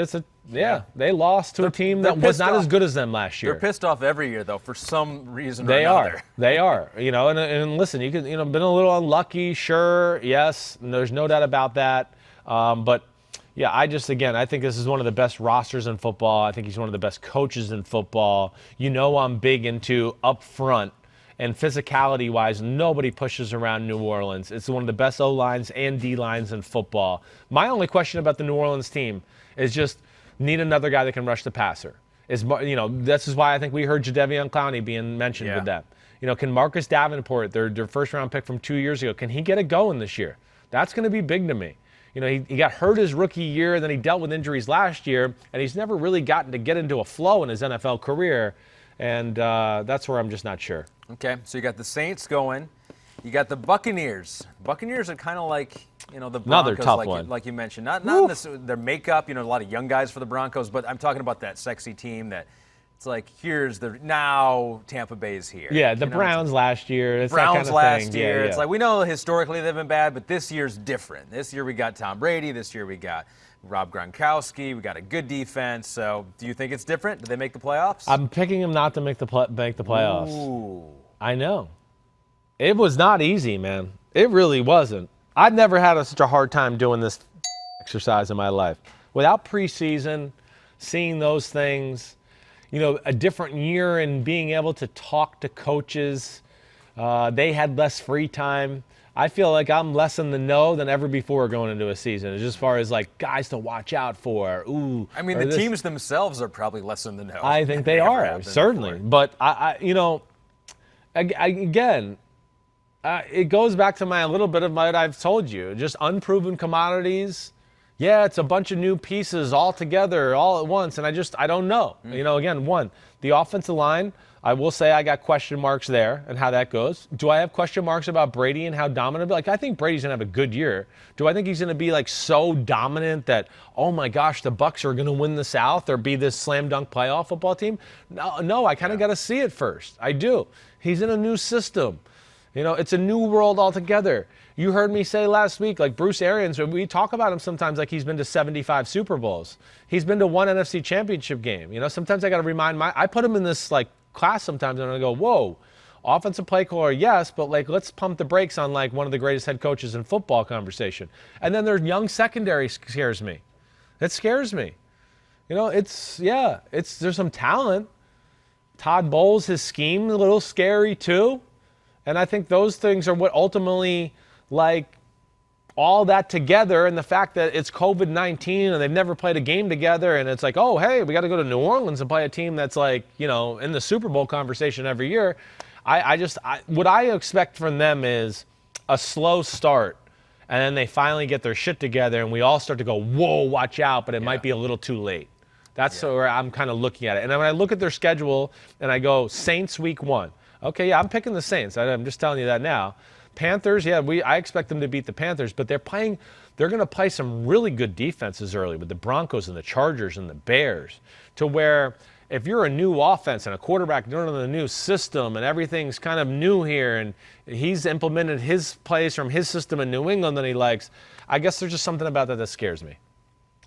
they lost to a team that was not as good as them last year. They're pissed off every year, though, for some reason or another. They are. And listen, you could, been a little unlucky, sure, yes, and there's no doubt about that. But yeah, I think this is one of the best rosters in football. I think he's one of the best coaches in football. I'm big into up front. And physicality-wise, nobody pushes around New Orleans. It's one of the best O-lines and D-lines in football. My only question about the New Orleans team is just need another guy that can rush the passer. This is why I think we heard Jadeveon Clowney being mentioned with that. Can Marcus Davenport, their first-round pick from 2 years ago, can he get it going this year? That's going to be big to me. He got hurt his rookie year, then he dealt with injuries last year, and he's never really gotten to get into a flow in his NFL career. And that's where I'm just not sure. Okay, so you got the Saints going. You got the Buccaneers. Buccaneers are kind of like, the Broncos, Another tough one. Like you mentioned. Not necessarily their makeup, a lot of young guys for the Broncos, but I'm talking about that sexy team that it's like, now Tampa Bay's here. Yeah, the Browns last year. It's Browns that kind of last thing. year. Yeah, It's like, we know historically they've been bad, but this year's different. This year we got Tom Brady. This year we got Rob Gronkowski. We got a good defense. So do you think it's different? Do they make the playoffs? I'm picking them not to make the playoffs. Ooh. I know. It was not easy, man. It really wasn't. I've never had such a hard time doing this exercise in my life. Without preseason, seeing those things, a different year and being able to talk to coaches. They had less free time. I feel like I'm less in the know than ever before going into a season, as far as like guys to watch out for. Ooh. I mean, the teams themselves are probably less in the know. I think they are, certainly. But again, it goes back to a little bit of what I've told you. Just unproven commodities. Yeah, it's a bunch of new pieces all together, all at once, and I don't know. Again, the offensive line, I will say I got question marks there and how that goes. Do I have question marks about Brady and how dominant? I think Brady's going to have a good year. Do I think he's going to be so dominant that, oh my gosh, the Bucs are going to win the South or be this slam dunk playoff football team? No, I kind of got to see it first. I do. He's in a new system. It's a new world altogether. You heard me say last week, Bruce Arians, we talk about him sometimes like he's been to 75 Super Bowls. He's been to one NFC championship game. Sometimes I got to remind I put him in this class sometimes and I go, whoa, offensive play caller, yes, but let's pump the brakes on one of the greatest head coaches in football conversation. And then their young secondary scares me. It scares me. There's some talent. Todd Bowles, his scheme, a little scary too. And I think those things are what ultimately, all that together, and the fact that it's COVID-19 and they've never played a game together, and it's oh, hey, we got to go to New Orleans and play a team that's in the Super Bowl conversation every year. What I expect from them is a slow start, and then they finally get their shit together, and we all start to go, whoa, watch out, but it might be a little too late. That's where I'm kind of looking at it. And then when I look at their schedule and I go, Saints week 1. Okay, yeah, I'm picking the Saints. I'm just telling you that now. Panthers, I expect them to beat the Panthers, but they're going to play some really good defenses early with the Broncos and the Chargers and the Bears, to where if you're a new offense and a quarterback learning the new system and everything's kind of new here and he's implemented his plays from his system in New England that he likes, I guess there's just something about that scares me.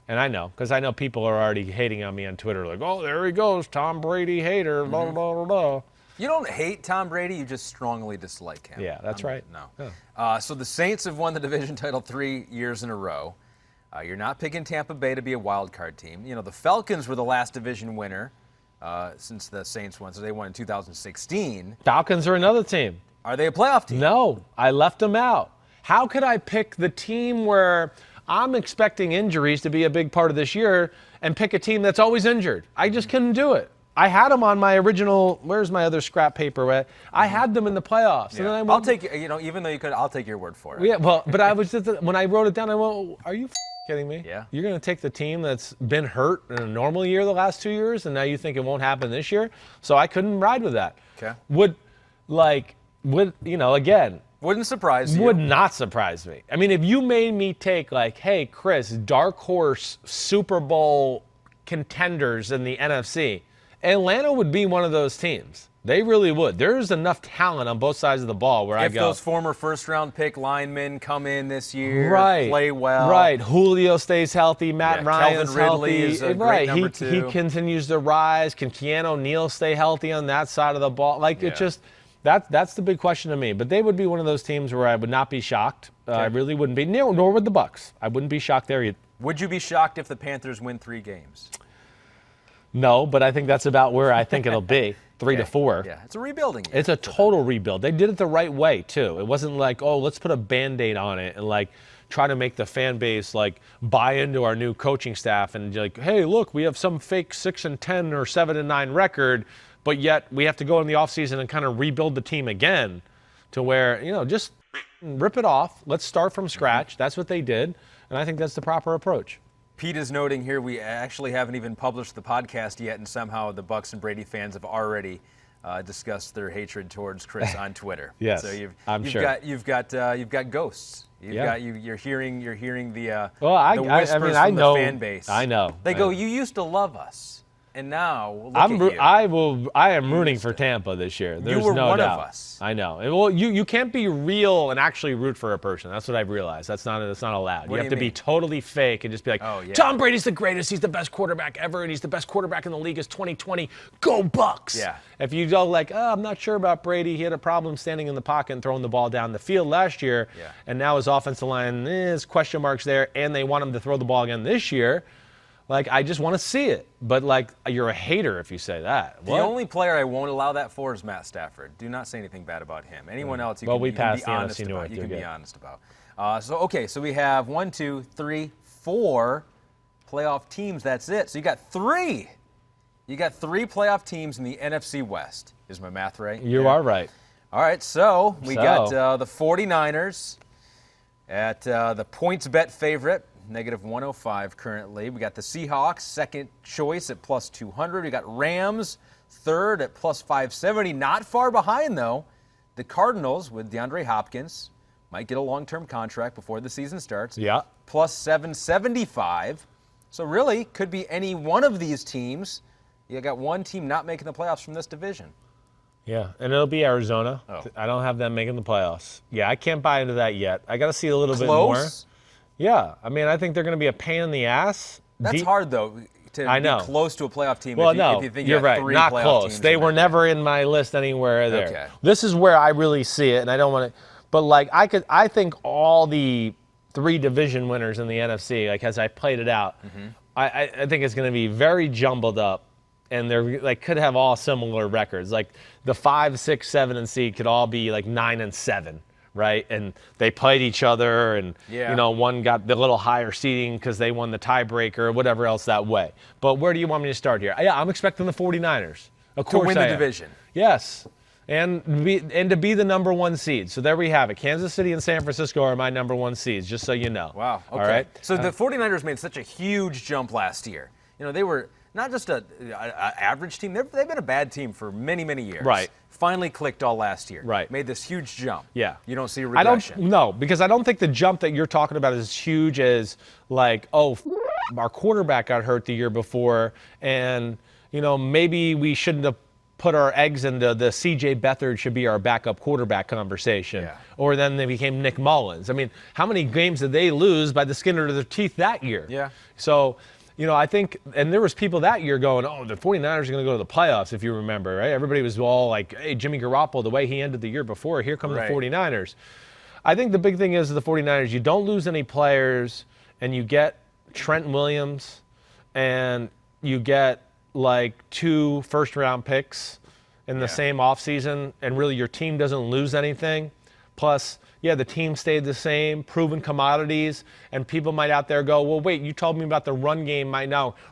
And I know, because I know people are already hating on me on Twitter, oh, there he goes, Tom Brady hater, blah, blah, blah, blah. You don't hate Tom Brady, you just strongly dislike him. Yeah, that's right. No. Yeah. So the Saints have won the division title 3 years in a row. You're not picking Tampa Bay to be a wild card team. The Falcons were the last division winner since the Saints won, so they won in 2016. Falcons are another team. Are they a playoff team? No, I left them out. How could I pick the team where I'm expecting injuries to be a big part of this year and pick a team that's always injured? I just couldn't do it. I had them on my original. Where's my other scrap paper? I had them in the playoffs. Yeah. And then I'll take even though you could, I'll take your word for it. Yeah, but I was just when I wrote it down, I went, "Are you kidding me? Yeah. You're going to take the team that's been hurt in a normal year the last 2 years, and now you think it won't happen this year?" So I couldn't ride with that. Okay. Again. Wouldn't surprise you. Would not surprise me. I mean, if you made me take hey, Chris, dark horse Super Bowl contenders in the NFC. Atlanta would be one of those teams. They really would. There's enough talent on both sides of the ball where I go. If those former first-round pick linemen come in this year, right, play well. Right. Julio stays healthy. Matt Ryan's Calvin Ridley healthy. is a great number 2. He continues to rise. Can Keanu Neal stay healthy on that side of the ball? It just that's the big question to me. But they would be one of those teams where I would not be shocked. I really wouldn't be. Nor would the Bucs. I wouldn't be shocked there either. Would you be shocked if the Panthers win 3 games? No, but I think that's about where I think it'll be, 3 to 4. Yeah, it's a rebuilding year. It's a total rebuild. They did it the right way, too. It wasn't let's put a Band-Aid on it and, try to make the fan base, buy into our new coaching staff and, hey, look, we have some fake 6-10 or 7-9 record, but yet we have to go in the offseason and kind of rebuild the team again to where, just rip it off. Let's start from scratch. That's what they did, and I think that's the proper approach. Pete is noting here we actually haven't even published the podcast yet, and somehow the Bucs and Brady fans have already discuss their hatred towards Chris on Twitter. Yes, so you've got ghosts. You're hearing the whispers from the fan base. I know. They go, "You used to love us, and now look at you." I am rooting for Tampa this year. There's you were no one doubt. of us. I know. Well, you can't be real and actually root for a person. That's what I've realized. That's not allowed. You have to be totally fake and just be like, Tom Brady's the greatest. He's the best quarterback ever, and he's the best quarterback in the league. Is 2020. Go Bucks. Yeah. If you go like, I'm not sure about Brady. He had a problem standing in the pocket and throwing the ball down the field last year, and now his offensive line is question marks there, and they want him to throw the ball again this year. Like, I just want to see it. But, like, you're a hater if you say that. The only player I won't allow that for is Matt Stafford. Do not say anything bad about him. Anyone else you can be honest about. You can be honest about. So we have 1, 2, 3, 4 playoff teams. That's it. So you got 3. You got 3 playoff teams in the NFC West. Is my math right? You are right. All right, so we got the 49ers at the points bet favorite. -105 currently. We got the Seahawks, second choice at +200. We got Rams, third at +570. Not far behind, though. The Cardinals with DeAndre Hopkins might get a long-term contract before the season starts. Yeah. +775. So really, could be any one of these teams. You got one team not making the playoffs from this division. Yeah, and it'll be Arizona. I don't have them making the playoffs. Yeah, I can't buy into that yet. I got to see a little bit more. Yeah, I mean, I think they're going to be a pain in the ass. That's hard, though, to be close to a playoff team. Well, if you think you're right. 3 Not playoff close. teams They were never in my list anywhere there. Okay. This is where I really see it, and I don't want to. But like, I think all the 3 division winners in the NFC, like as I played it out, I think it's going to be very jumbled up, and they're like could have all similar records. Like the 5, 6, 7, and seed could all be like 9 and 7. Right, and they played each other, and one got the little higher seeding because they won the tiebreaker, or whatever else that way. But where do you want me to start here? Yeah, I'm expecting the 49ers. Of course, to win the division. Yes, and to be the number 1 seed. So there we have it. Kansas City and San Francisco are my number 1 seeds, just so you know. Wow. Okay. All right. So the 49ers made such a huge jump last year. They were not just an average team. They've been a bad team for many, many years. Right. Finally clicked all last year. Right. Made this huge jump. Yeah. You don't see a regression. No, because I don't think the jump that you're talking about is as huge as like, our quarterback got hurt the year before, and maybe we shouldn't have put our eggs into the C.J. Beathard should be our backup quarterback conversation. Yeah. Or then they became Nick Mullins. I mean, how many games did they lose by the skin of their teeth that year? Yeah. So, I think, and there was people that year going, the 49ers are going to go to the playoffs, if you remember, right? Everybody was all like, hey, Jimmy Garoppolo, the way he ended the year before, here come the 49ers. I think the big thing is the 49ers, you don't lose any players, and you get Trent Williams, and you get like 2 first-round picks in the same offseason, and really your team doesn't lose anything. Plus, the team stayed the same, proven commodities, and people might out there go, well, wait, you told me about the run game.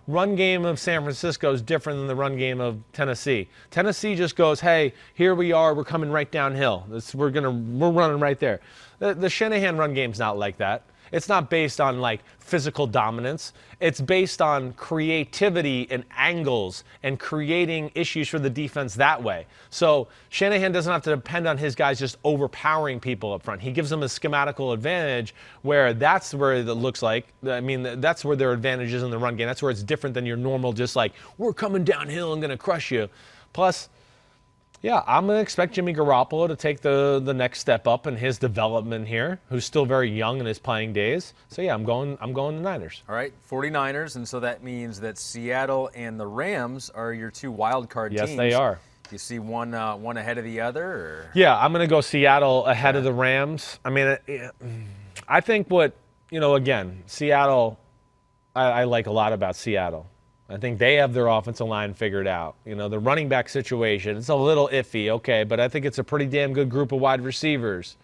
Run game of San Francisco is different than the run game of Tennessee. Tennessee just goes, hey, here we are, we're coming right downhill. We're running right there. The Shanahan run game's not like that. It's not based on like physical dominance. It's based on creativity and angles and creating issues for the defense that way. So Shanahan doesn't have to depend on his guys just overpowering people up front. He gives them a schematical advantage where that's where it looks like. I mean, that's where their advantage is in the run game. That's where it's different than your normal just like, we're coming downhill and going to crush you. Plus, I'm going to expect Jimmy Garoppolo to take the next step up in his development here, who's still very young in his playing days. So, I'm going the Niners. All right, 49ers, and so that means that Seattle and the Rams are your 2 wild card teams. Yes, they are. Do you see one ahead of the other? Or? Yeah, I'm going to go Seattle ahead of the Rams. I mean, I think again, Seattle, I like a lot about Seattle. I think they have their offensive line figured out. The running back situation, it's a little iffy, okay, but I think it's a pretty damn good group of wide receivers.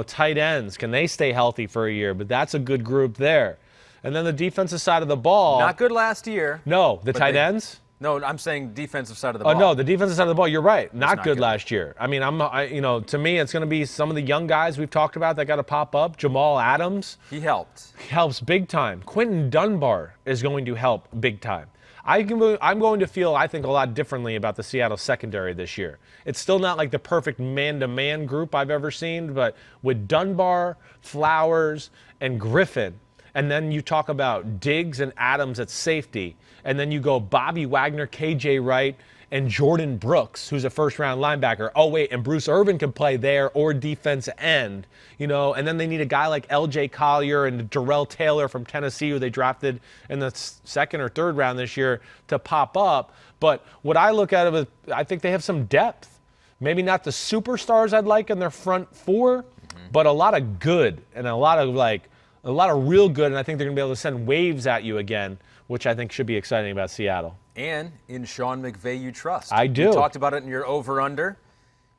Tight ends, can they stay healthy for a year? But that's a good group there. And then the defensive side of the ball. Not good last year. No, the tight ends? No, I'm saying defensive side of the ball. Oh, no, the defensive side of the ball, you're right. Not good last year. I mean, to me, it's going to be some of the young guys we've talked about that got to pop up. Jamal Adams. He helped. He helps big time. Quentin Dunbar is going to help big time. I'm going to feel, I think, a lot differently about the Seattle secondary this year. It's still not like the perfect man-to-man group I've ever seen, but with Dunbar, Flowers, and Griffin, and then you talk about Diggs and Adams at safety, and then you go Bobby Wagner, KJ Wright, and Jordan Brooks, who's a first-round linebacker. Oh, wait, and Bruce Irvin can play there or defense end, and then they need a guy like L.J. Collier and Darrell Taylor from Tennessee, who they drafted in the second or third round this year, to pop up. But what I look at it is, I think they have some depth. Maybe not the superstars I'd like in their front four, but a lot of good and a lot of real good, and I think they're going to be able to send waves at you again, which I think should be exciting about Seattle. And in Sean McVay you trust. I do. You talked about it in your over-under.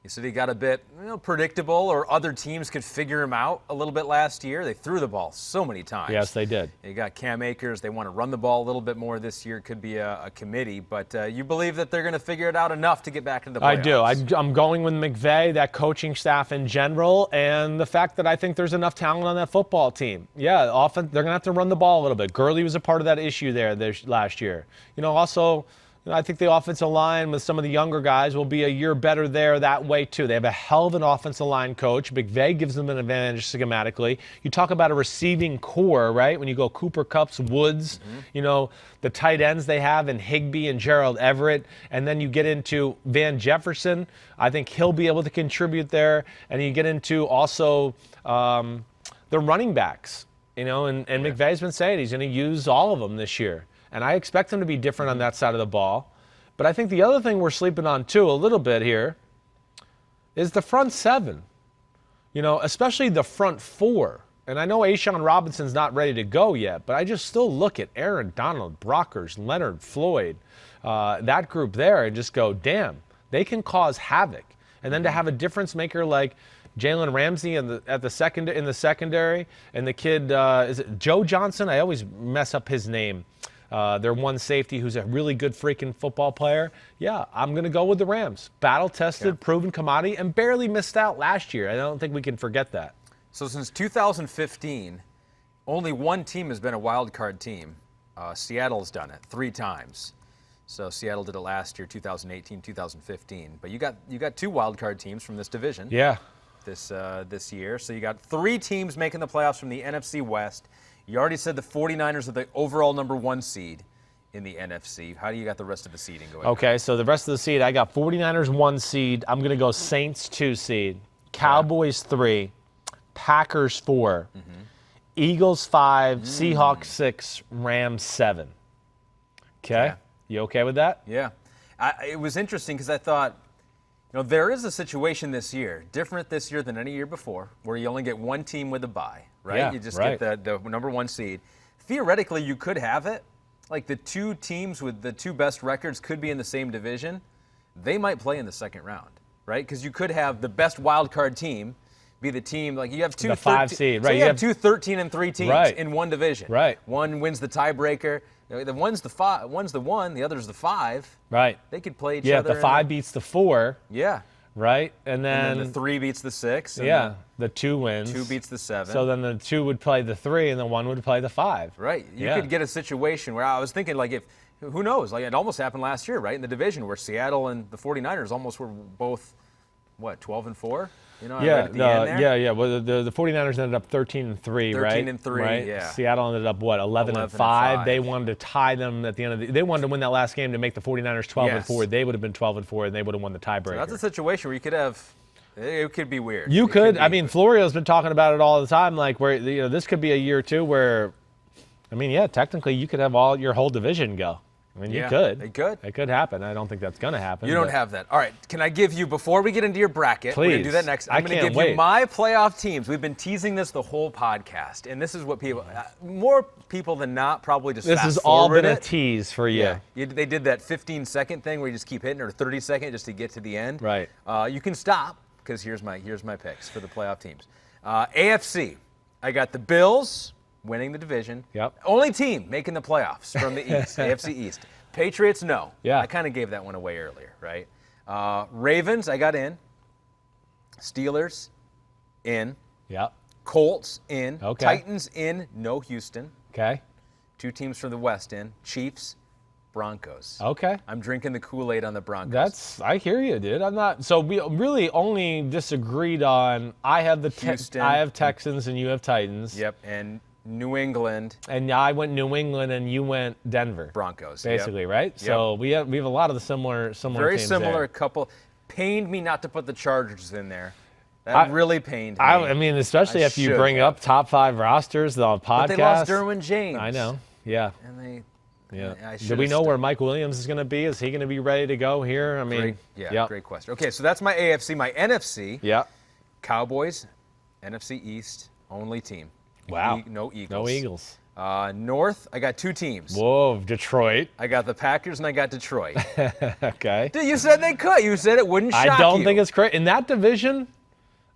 You said he got a bit predictable, or other teams could figure him out a little bit last year. They threw the ball so many times. Yes, they did. You got Cam Akers. They want to run the ball a little bit more this year. Could be a committee. But you believe that they're going to figure it out enough to get back into the playoffs. I do. I'm going with McVay, that coaching staff in general, and the fact that I think there's enough talent on that football team. Yeah, often they're going to have to run the ball a little bit. Gurley was a part of that issue there last year. Also, I think the offensive line with some of the younger guys will be a year better there that way, too. They have a hell of an offensive line coach. McVay gives them an advantage schematically. You talk about a receiving core, right? When you go Cooper Kupps, Woods, the tight ends they have in Higbee and Gerald Everett, and then you get into Van Jefferson. I think he'll be able to contribute there. And you get into also the running backs, and McVay's been saying he's going to use all of them this year. And I expect them to be different on that side of the ball. But I think the other thing we're sleeping on, too, a little bit here, is the front seven. Especially the front four. And I know A'Shaun Robinson's not ready to go yet, but I just still look at Aaron Donald, Brockers, Leonard Floyd, that group there, and just go, damn, they can cause havoc. And then to have a difference maker like Jalen Ramsey in the secondary, and the kid, is it Joe Johnson? I always mess up his name. Their one safety who's a really good freaking football player. Yeah, I'm going to go with the Rams. Battle-tested, proven commodity, and barely missed out last year. I don't think we can forget that. So since 2015, only one team has been a wild card team. Seattle's done it 3 times. So Seattle did it last year, 2018, 2015. But you got 2 wild card teams from this division. Yeah. This year. So you got 3 teams making the playoffs from the NFC West. You already said the 49ers are the overall number 1 seed in the NFC. How do you got the rest of the seeding going? Okay, so the rest of the seed, I got 49ers 1 seed. I'm going to go Saints 2 seed. Cowboys 3. Packers 4. Eagles 5. Seahawks 6. Rams 7. Okay? Yeah. You okay with that? Yeah. It was interesting because I thought, there is a situation this year, different this year than any year before, where you only get 1 team with a bye, right? Yeah, you just right. get the number 1 seed. Theoretically, you could have it. Like the 2 teams with the 2 best records could be in the same division. They might play in the second round, right? Because you could have the best wild card team be the team, like you have 2 the 5 seed, right? So you have 2 13-3 teams in one division. Right. One wins the tiebreaker. The one's the 1, the other's the 5. Right. They could play each Yeah, other. the 5 beats the 4. Yeah. Right? And then the 3 beats the 6. And yeah, the 2 wins. 2 beats the 7. So then the 2 would play the 3, and the 1 would play the 5. Right. You could get a situation where I was thinking, who knows? Like it almost happened last year, right? In the division where Seattle and the 49ers almost were both, 12-4? Yeah, Well, the 49ers ended up 13-3, right? 13-3, right? yeah. Seattle ended up 11-5. They wanted to tie them at the end of they wanted to win that last game to make the 49ers 12-4. They would have been 12-4, and they would have won the tiebreaker. So that's a situation where you could have. It could be weird. You could. I mean, Florio's been talking about it all the time. Like where this could be a year too where, technically you could have your whole division go. You could. It could. It could happen. I don't think that's going to happen. You don't have that. All right. Can I give you, before we get into your bracket, please. We're going to do that next. I'm going to give you my playoff teams. We've been teasing this the whole podcast, and this is what more people than not probably just this fast has all been forward a tease for you. Yeah. They did that 15-second thing where you just keep hitting, or 30-second just to get to the end. Right. You can stop, because here's my picks for the playoff teams. AFC, I got the Bills winning the division. Yep. Only team making the playoffs from the East, AFC East. Patriots, no. Yeah. I kind of gave that one away earlier, right? Ravens, I got in. Steelers, in. Yep. Colts, in. Okay. Titans, in. No Houston. Okay. 2 teams from the West, in. Chiefs, Broncos. Okay. I'm drinking the Kool-Aid on the Broncos. I hear you, dude. I'm not. So we really only disagreed on. I have I have Texans and you have Titans. Yep. And New England. And I went New England and you went Denver. Broncos. Basically, yep. right? Yep. So we have a lot of the similar Very teams similar there. couple. Pained me not to put the Chargers in there. That really pained me. I mean, especially if you bring up top 5 rosters on podcast. But they lost Derwin James. I know. Yeah. And they. Yeah. Do we know where Mike Williams is going to be? Is he going to be ready to go here? I mean, great question. Okay, so that's my AFC. My NFC. Yeah. Cowboys, NFC East, only team. Wow. No Eagles. No Eagles. North, I got 2 teams. Whoa, Detroit. I got the Packers and I got Detroit. Okay. Dude, you said they could. You said it wouldn't shock you. I don't think it's crazy. In that division,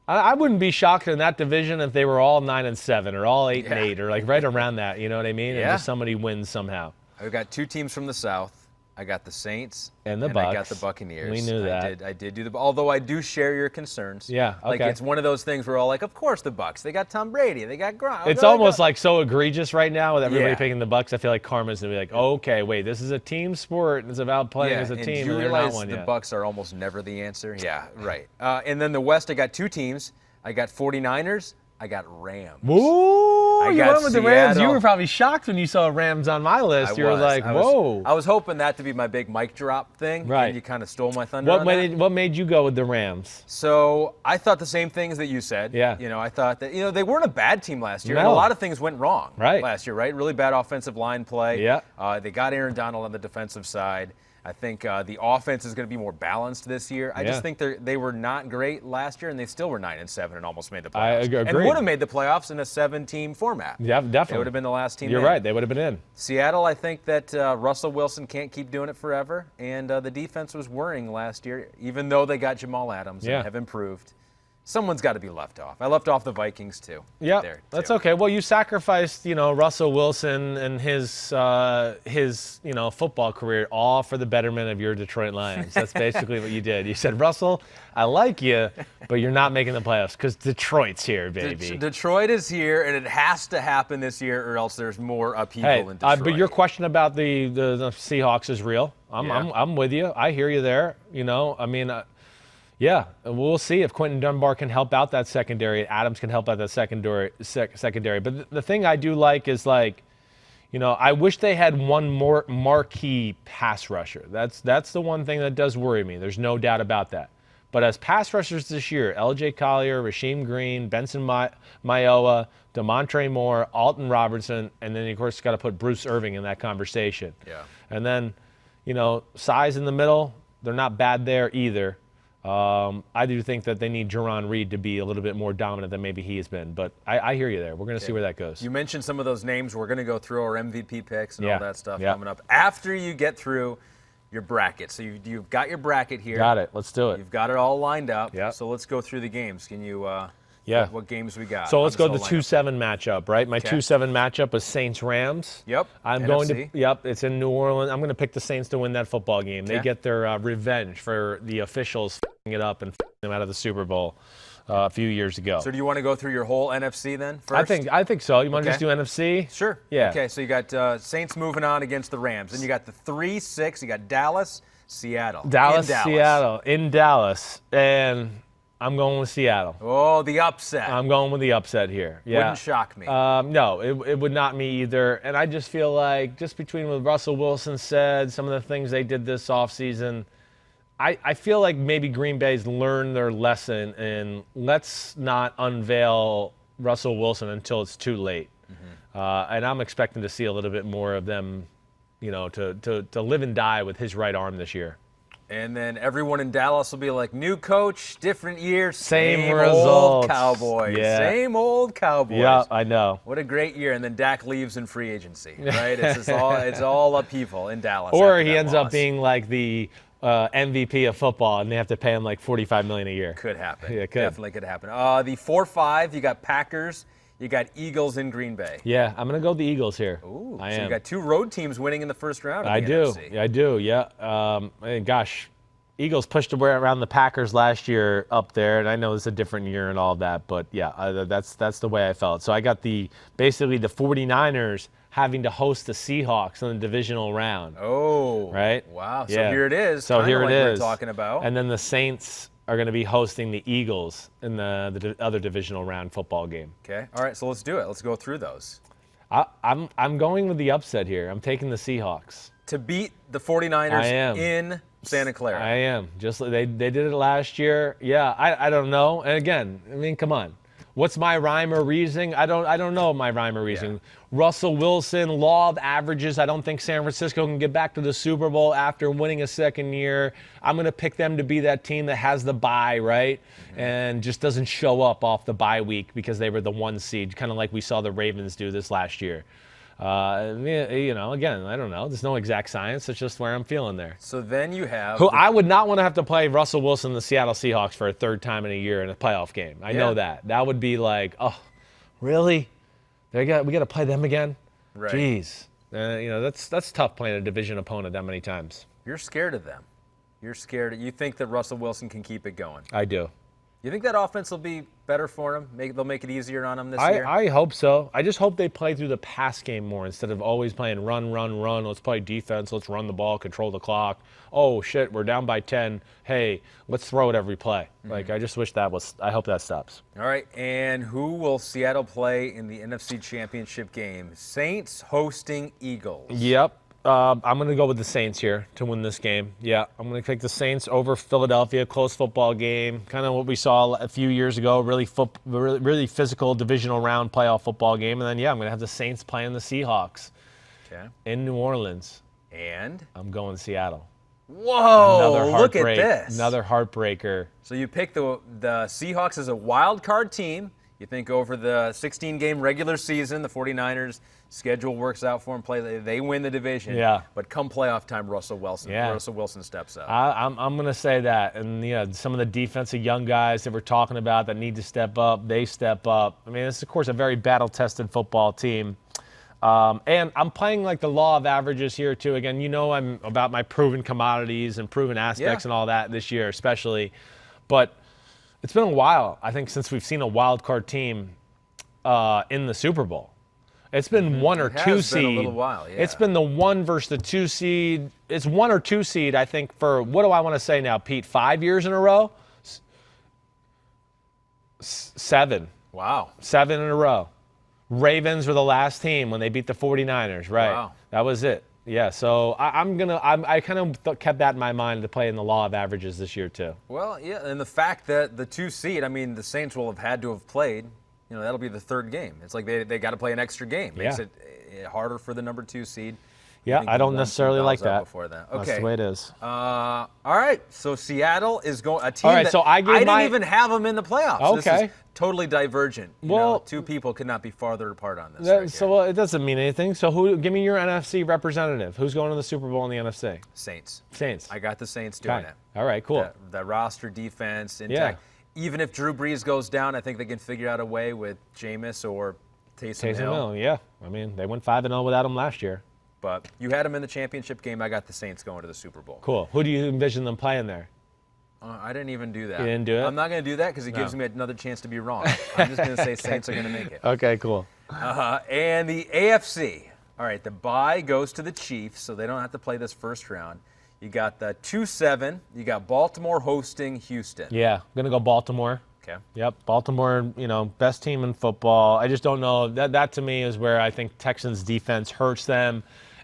I wouldn't be shocked in that division if they were all 9-7 or all 8-8 or like right around that. You know what I mean? Yeah. And just somebody wins somehow. I got 2 teams from the South. I got the Saints and the Bucs. I got the Buccaneers. We knew that. I did do although I do share your concerns. Yeah, okay. Like it's one of those things where we're all like, of course the Bucs. They got Tom Brady. They got Gronk. It's almost like so egregious right now with everybody Yeah. picking the Bucs. I feel like karma's gonna be like, okay, wait, this is a team sport. And it's about playing as a team. You and they're realize not one the yet. Bucs are almost never the answer. Yeah, right. And then the West, I got 2 teams. I got 49ers. I got Rams. Ooh, you got went with the Rams. You Seattle. were probably shocked when you saw Rams on my list. You were like, whoa. I was hoping that to be my big mic drop thing. Right. And you kind of stole my thunder on that. What made you go with the Rams? So I thought the same things that you said. Yeah. You know, I thought that, they weren't a bad team last year. No. And a lot of things went wrong Right. last year, right? Really bad offensive line play. Yeah. They got Aaron Donald on the defensive side. I think the offense is going to be more balanced this year. I just think they were not great last year, and they still were 9-7 and almost made the playoffs. I agree. And would have made the playoffs in a 7-team format. Yeah, definitely. They would have been the last team You're in. right. They would have been in. Seattle, I think that Russell Wilson can't keep doing it forever, and the defense was worrying last year, even though they got Jamal Adams and have improved. Someone's got to be left off. I left off the Vikings too. Yeah, that's okay. Well, you sacrificed, Russell Wilson and his football career all for the betterment of your Detroit Lions. That's basically what you did. You said, Russell, I like you, but you're not making the playoffs because Detroit's here, baby. Detroit is here, and it has to happen this year, or else there's more upheaval in Detroit. But your question about the Seahawks is real. I'm with you. I hear you there. Yeah, we'll see if Quentin Dunbar can help out that secondary. Adams can help out that secondary. But the thing I do like is I wish they had one more marquee pass rusher. That's the one thing that does worry me. There's no doubt about that. But as pass rushers this year, L.J. Collier, Rasheem Green, Benson Mayowa, DeMontre Moore, Alton Robertson, and then of course got to put Bruce Irving in that conversation. Yeah. And then size in the middle, they're not bad there either. I do think that they need Jerron Reed to be a little bit more dominant than maybe he has been. But I hear you there. We're going to see where that goes. You mentioned some of those names. We're going to go through our MVP picks and all that stuff coming up after you get through your bracket. So you've got your bracket here. Got it. Let's do it. You've got it all lined up. Yeah. So let's go through the games. Can you what games we got? So let's go to the 2-7 matchup, right? My 2-7 matchup is Saints-Rams. Yep. It's in New Orleans. I'm going to pick the Saints to win that football game. They get their revenge for the officials f***ing it up and f***ing them out of the Super Bowl a few years ago. So do you want to go through your whole NFC then first? I think so. You want to just do NFC? Sure. Yeah. Okay, so you got Saints moving on against the Rams. Then you got the 3-6. You got Dallas, Seattle. Seattle. In Dallas. And I'm going with Seattle. Oh, the upset. I'm going with the upset here. Yeah. Wouldn't shock me. No, it would not me either. And I just feel like just between what Russell Wilson said, some of the things they did this offseason, I feel like maybe Green Bay's learned their lesson, and let's not unveil Russell Wilson until it's too late. Mm-hmm. And I'm expecting to see a little bit more of them, to live and die with his right arm this year. And then everyone in Dallas will be like, new coach, different year, same results. Old Cowboys. Yeah. Same old Cowboys. Yeah, I know. What a great year. And then Dak leaves in free agency, right? It's all upheaval in Dallas. Or he ends up being like the MVP of football, and they have to pay him like $45 million a year. Could happen. Yeah, it could. Definitely could happen. The 4-5, you got Packers. You got Eagles in Green Bay. Yeah, I'm going to go the Eagles here. Ooh, you got 2 road teams winning in the first round of the NFC. NFC. Yeah, I do. Yeah. Gosh, Eagles pushed around the Packers last year up there, and I know it's a different year and all that, but yeah, that's the way I felt. So I got basically the 49ers having to host the Seahawks in the divisional round. Oh. Right? Wow. So Yeah. here it is. So here like it we're is. talking about. And then the Saints are going to be hosting the Eagles in the other divisional round football game. Okay. All right. So let's do it. Let's go through those. I'm going with the upset here. I'm taking the Seahawks. To beat the 49ers in Santa Clara. I am. Just like they did it last year. Yeah, I don't know. And again, I mean, come on. What's my rhyme or reasoning? I don't know my rhyme or reasoning. Yeah. Russell Wilson, law of averages. I don't think San Francisco can get back to the Super Bowl after winning a second year. I'm going to pick them to be that team that has the bye, right? Mm-hmm. And just doesn't show up off the bye week because they were the 1 seed, kind of like we saw the Ravens do this last year. Again, I don't know. There's no exact science. It's just where I'm feeling there. So then you have I would not want to have to play Russell Wilson and the Seattle Seahawks for a third time in a year in a playoff game. I know that. That would be like, oh, really? We got to play them again? Right. Jeez. That's tough playing a division opponent that many times. You're scared of them. You're scared. You think that Russell Wilson can keep it going. I do. You think that offense will be better for him? They'll make it easier on him this year? I hope so. I just hope they play through the pass game more instead of always playing run. Let's play defense. Let's run the ball, control the clock. Oh, shit, we're down by 10. Hey, let's throw it every play. Mm-hmm. I just wish I hope that stops. All right, and who will Seattle play in the NFC Championship game? Saints hosting Eagles. Yep. I'm going to go with the Saints here to win this game. Yeah, I'm going to take the Saints over Philadelphia. Close football game, kind of what we saw a few years ago. Really physical divisional round playoff football game. And then, I'm going to have the Saints playing the Seahawks in New Orleans. And? I'm going Seattle. Whoa, look at this. Another heartbreaker. So you pick the Seahawks as a wild card team. You think over the 16-game regular season, the 49ers schedule works out for them. They win the division. Yeah. But come playoff time, Russell Wilson steps up. I'm going to say that. And some of the defensive young guys that we're talking about that need to step up, they step up. I mean, it's of course a very battle-tested football team. And I'm playing like the law of averages here too. Again, I'm about my proven commodities and proven aspects and all that this year, especially. But it's been a while, I think, since we've seen a wild card team in the Super Bowl. It's been 1 or 2 seed. It's been a little while, yeah. It's been the 1 versus the 2 seed. It's 1 or 2 seed, I think, for, what do I want to say now, Pete? 5 years in a row? 7. Wow. 7 in a row. Ravens were the last team when they beat the 49ers, right? Wow. That was it. Yeah, so I kind of kept that in my mind to play in the law of averages this year too. Well, yeah, and the fact that the 2 seed, I mean, the Saints will have had to have played, that'll be the 3rd game. It's like they got to play an extra game. Makes it harder for the number 2 seed. Yeah, I don't necessarily like that. Before that. Okay. That's the way it is. All right, so Seattle is going a team that I didn't even have them in the playoffs. Okay. This is totally divergent. Well, 2 people could not be farther apart on this. It doesn't mean anything. So give me your NFC representative. Who's going to the Super Bowl in the NFC? Saints. I got the Saints doing it. All right, cool. The roster, defense, intact. Even if Drew Brees goes down, I think they can figure out a way with Jameis or Taysom Hill. Yeah. I mean, they went 5-0 without him last year. But you had them in the championship game. I got the Saints going to the Super Bowl. Cool. Who do you envision them playing there? I didn't even do that. You didn't do it? I'm not going to do that because it gives me another chance to be wrong. I'm just going to say Saints are going to make it. Okay, cool. And the AFC. All right, the bye goes to the Chiefs, so they don't have to play this first round. You got the 2-7. You got Baltimore hosting Houston. Yeah, I'm going to go Baltimore. Okay. Yep, Baltimore, best team in football. I just don't know. That to me is where I think Texans' defense hurts them.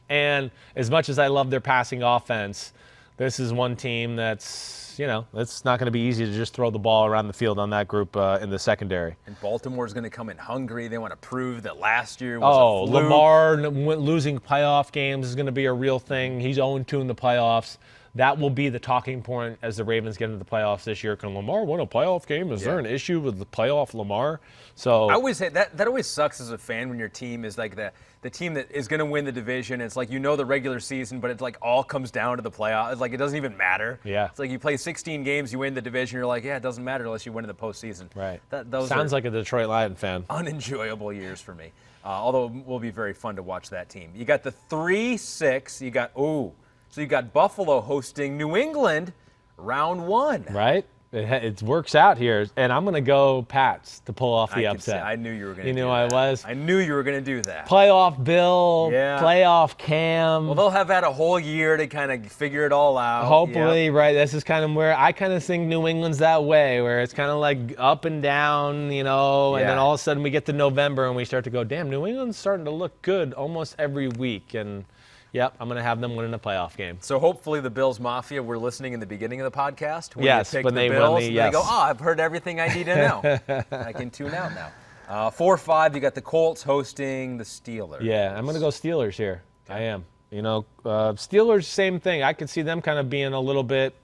And as much as I love their passing offense, this is one team that's, it's not going to be easy to just throw the ball around the field on that group in the secondary. And Baltimore's going to come in hungry. They want to prove that last year was a fluke. Lamar losing playoff games is going to be a real thing. He's 0-2 in the playoffs. That will be the talking point as the Ravens get into the playoffs this year. Can Lamar win a playoff game? Is there an issue with the playoff Lamar? So I always say that always sucks as a fan when your team is like the team that is going to win the division. It's like the regular season, but it's like all comes down to the playoffs. It's like it doesn't even matter. Yeah. It's like you play 16 games, you win the division. You're like, it doesn't matter unless you win in the postseason. Right. Those sounds like a Detroit Lion fan. Unenjoyable years for me. Although it will be very fun to watch that team. You got the 3-6. So you got Buffalo hosting New England round one. Right? It works out here, and I'm going to go Pats to pull off the upset. I knew you were going to You do knew that. I was. I knew you were going to do that. Playoff Bill, Yeah. playoff Cam. Well, they'll have had a whole year to kind of figure it all out. Hopefully, right? This is kind of where I kind of think New England's that way, where it's kind of like up and down, and then all of a sudden we get to November and we start to go, damn, New England's starting to look good almost every week. And, yep, I'm going to have them winning a playoff game. So hopefully the Bills Mafia were listening in the beginning of the podcast. When Yes, you picked when the they won Bills, the- and yes. they go, I've heard everything I need to know. I can tune out now. 4-5, you got the Colts hosting the Steelers. Yeah, I'm going to go Steelers here. I am. Steelers, same thing. I could see them kind of being a little bit,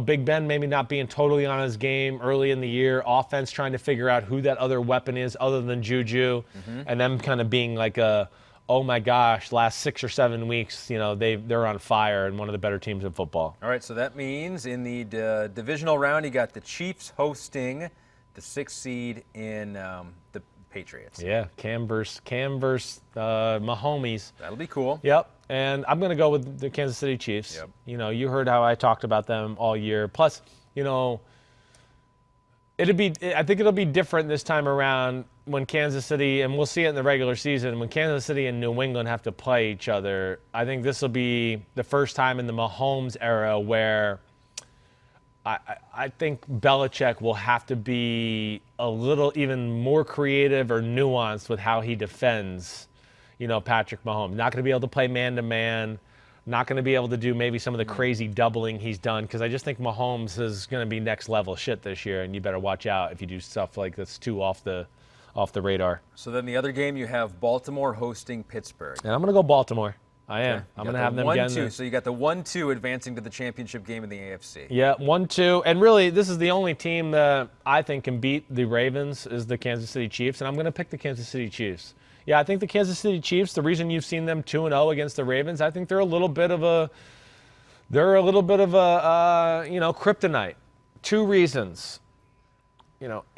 Big Ben maybe not being totally on his game early in the year. Offense trying to figure out who that other weapon is other than Juju. And them kind of being like oh my gosh, last 6 or 7 weeks, they're on fire and one of the better teams in football. All right, so that means in the divisional round, you got the Chiefs hosting the 6th seed in the Patriots. Yeah, Cam versus Mahomes. That'll be cool. Yep, and I'm going to go with the Kansas City Chiefs. Yep. You heard how I talked about them all year. Plus, I think it'll be different this time around when Kansas City, and we'll see it in the regular season, when Kansas City and New England have to play each other. I think this will be the first time in the Mahomes era where I think Belichick will have to be a little even more creative or nuanced with how he defends, Patrick Mahomes. Not going to be able to play man-to-man. Not going to be able to do maybe some of the crazy doubling he's done, because I just think Mahomes is going to be next level shit this year, and you better watch out if you do stuff like this too off the radar. So then the other game, you have Baltimore hosting Pittsburgh. And I'm going to go Baltimore. I am. Okay. I'm going to have them again. 1-2. So you got the 1-2 advancing to the championship game in the AFC. Yeah, 1-2. And really, this is the only team that I think can beat the Ravens is the Kansas City Chiefs, and I'm going to pick the Kansas City Chiefs. Yeah, I think the Kansas City Chiefs, the reason you've seen them 2-0 against the Ravens, I think they're a little bit of a kryptonite. 2 reasons.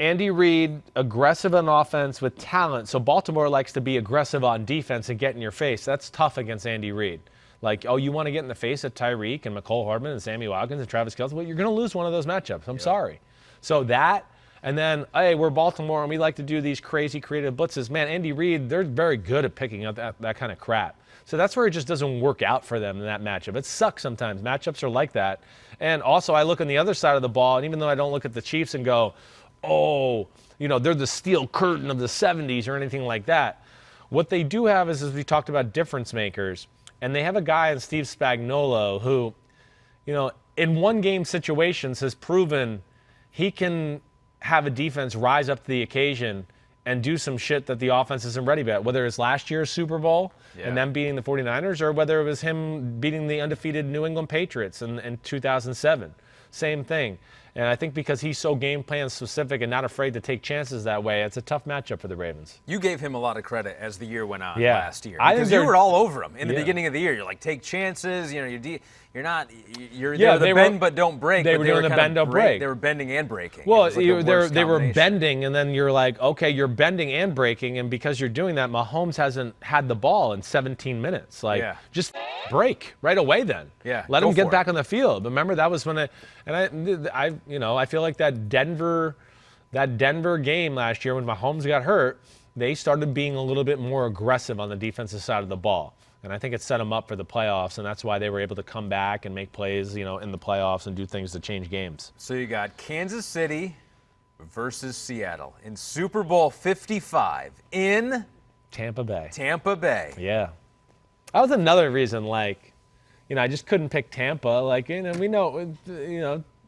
Andy Reid, aggressive on offense with talent. So Baltimore likes to be aggressive on defense and get in your face. That's tough against Andy Reid. Like, you want to get in the face of Tyreek and McCole Hardman and Sammy Watkins and Travis Kelce? Well, you're going to lose one of those matchups. I'm sorry. So that, and then, hey, we're Baltimore and we like to do these crazy creative blitzes. Man, Andy Reid, they're very good at picking up that kind of crap. So that's where it just doesn't work out for them in that matchup. It sucks sometimes. Matchups are like that. And also, I look on the other side of the ball, and even though I don't look at the Chiefs and go, they're the steel curtain of the 70s or anything like that. What they do have is, as we talked about, difference makers. And they have a guy in Steve Spagnuolo who, in one-game situations has proven he can have a defense rise up to the occasion and do some shit that the offense isn't ready about, whether it's last year's Super Bowl and them beating the 49ers, or whether it was him beating the undefeated New England Patriots in 2007. Same thing. And I think because he's so game plan specific and not afraid to take chances that way, it's a tough matchup for the Ravens. You gave him a lot of credit as the year went on last year. I Because think you were all over him in the Yeah. beginning of the year. You're like, take chances. You're not. You're Yeah, the they bend were- but don't break. they but were doing the kind of bend, don't break. They were bending and breaking. Well, It was like the worst they were combination. bending, and then you're like, okay, you're bending and breaking, and because you're doing that, Mahomes hasn't had the ball in 17 minutes. Like, just break right away then. Yeah, Let go him get for back it. on the field. Remember, that was when I feel like that Denver game last year when Mahomes got hurt, they started being a little bit more aggressive on the defensive side of the ball. And I think it set them up for the playoffs, and that's why they were able to come back and make plays, in the playoffs and do things to change games. So you got Kansas City versus Seattle in Super Bowl 55 in Tampa Bay. Yeah. That was another reason, I just couldn't pick Tampa. We know.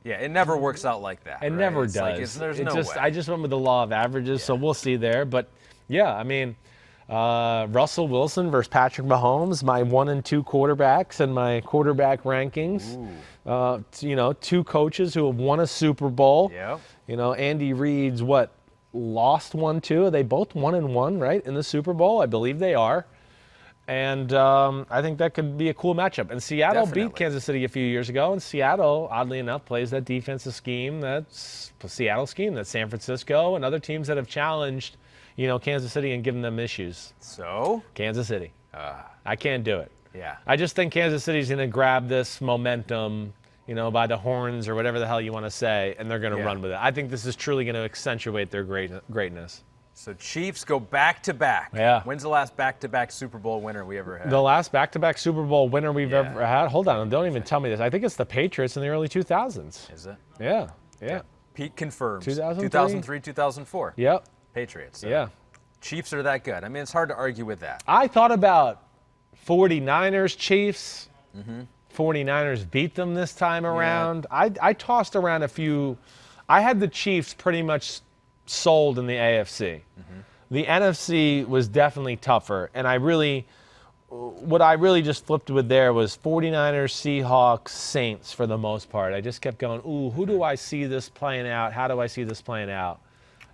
Yeah, it never works out like that. It right? never It's does. like there's no way. I just went with the law of averages, so we'll see there. But, Russell Wilson versus Patrick Mahomes, my 1 and 2 quarterbacks and my quarterback rankings. 2 coaches who have won a Super Bowl. Yep. Andy Reid's lost one too. Are they both 1-1, right, in the Super Bowl? I believe they are. And I think that could be a cool matchup. And Seattle beat Kansas City a few years ago, and Seattle, oddly enough, plays that defensive scheme. That's the Seattle scheme. That's San Francisco and other teams that have challenged, Kansas City and given them issues. So? Kansas City. I can't do it. Yeah. I just think Kansas City's going to grab this momentum, by the horns or whatever the hell you want to say, and they're going to Yeah. run with it. I think this is truly going to accentuate their greatness. So Chiefs go back-to-back. Yeah. When's the last back-to-back Super Bowl winner we ever had? The last back-to-back Super Bowl winner we've ever had. Hold on, don't even tell me this. I think it's the Patriots in the early 2000s. Is it? Yeah. Pete confirms. 2003? 2003, 2004. Yep. Patriots. So Yeah. Chiefs are that good. I mean, it's hard to argue with that. I thought about 49ers Chiefs. 49ers beat them this time around. I tossed around a few. I had the Chiefs pretty much sold in the AFC. The NFC was definitely tougher, and what I really just flipped with there was 49ers, Seahawks, Saints for the most part. I just kept going, ooh, who do I see this playing out? How do I see this playing out?